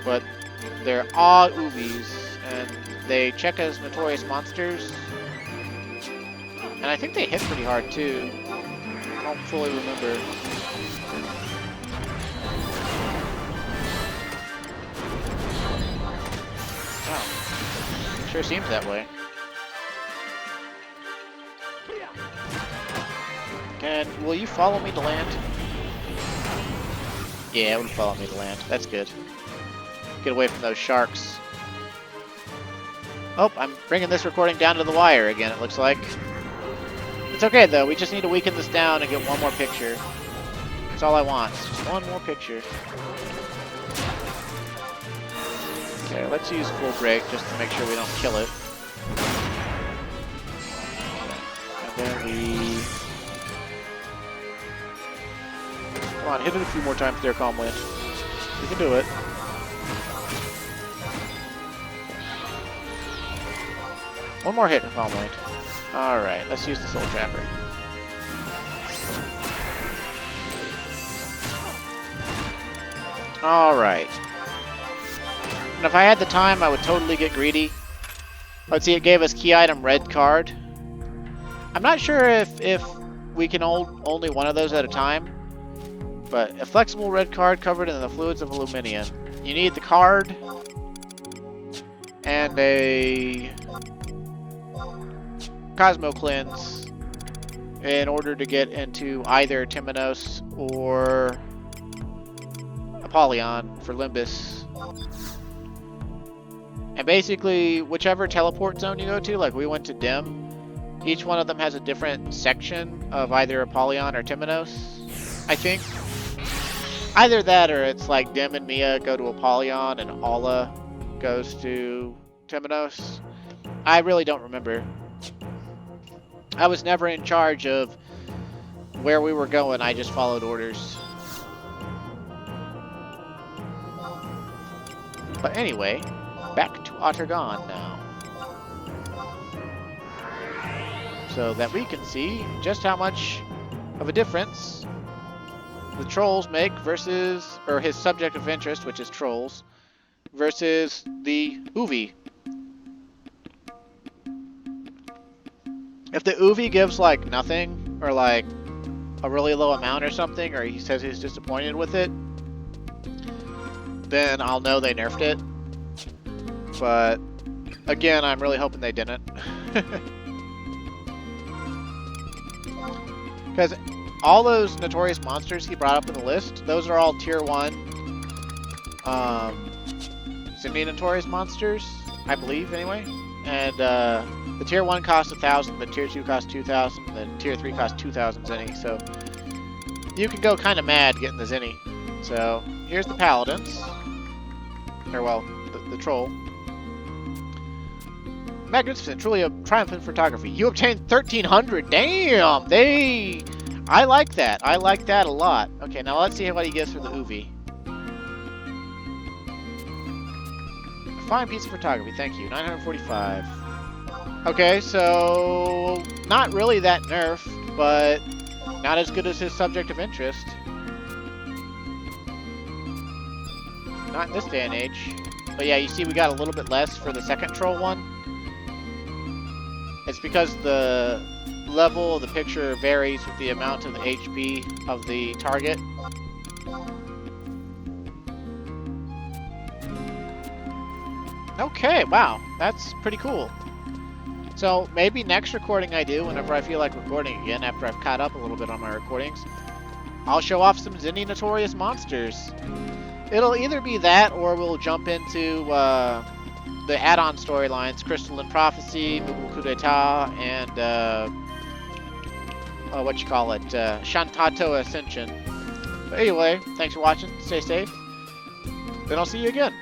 But they're all UVs, and they check as notorious monsters. And I think they hit pretty hard, too. I don't fully remember. Oh. Sure seems that way. And will you follow me to land? Yeah, it would follow me to land. That's good. Get away from those sharks. Oh, I'm bringing this recording down to the wire again, it looks like. It's okay, though. We just need to weaken this down and get one more picture. That's all I want. Just one more picture. Okay, let's use full break just to make sure we don't kill it. And then we... Come on, hit it a few more times there, Calmwind. We can do it. One more hit, Calmwind. Alright, let's use the Soul Trapper. Alright. And if I had the time, I would totally get greedy. Let's see, it gave us key item red card. I'm not sure if we can hold only one of those at a time. But a flexible red card covered in the fluids of aluminium. You need the card and a Cosmo Cleanse in order to get into either Temenos or Apollyon for Limbus. And basically, whichever teleport zone you go to, like we went to Dim, each one of them has a different section of either Apollyon or Temenos, I think. Either that or it's like Dim and Mia go to Apollyon and Alla goes to Temenos. I really don't remember. I was never in charge of where we were going, I just followed orders. But anyway, back to Ottergon now. So that we can see just how much of a difference the trolls make versus, or his subject of interest, which is trolls, versus the Uvi. If the Uvi gives like nothing, or like a really low amount or something, or he says he's disappointed with it, then I'll know they nerfed it. But again, I'm really hoping they didn't. Because all those notorious monsters he brought up in the list, those are all tier 1 semi-notorious monsters, I believe, anyway. And the tier 1 costs 1,000, the tier 2 costs 2,000, and the tier 3 costs 2,000 zenny. So you can go kind of mad getting the zenny. So here's the paladins. Or, well, the troll. Magnificent, truly a triumphant photography. You obtained 1,300. Damn, I like that. I like that a lot. Okay, now let's see what he gets for the Uvi. A fine piece of photography, thank you. 945. Okay, so not really that nerfed, but not as good as his subject of interest. Not in this day and age. But yeah, you see we got a little bit less for the second troll one. It's because the level of the picture varies with the amount of the HP of the target. Okay, wow, that's pretty cool. So maybe next recording I do, whenever I feel like recording again, after I've caught up a little bit on my recordings, I'll show off some Zenny Notorious monsters. It'll either be that, or we'll jump into the add-on storylines, Crystalline Prophecy, Mougou Coup d'Etat, and Shantato Ascension. But anyway, thanks for watching, stay safe, then I'll see you again.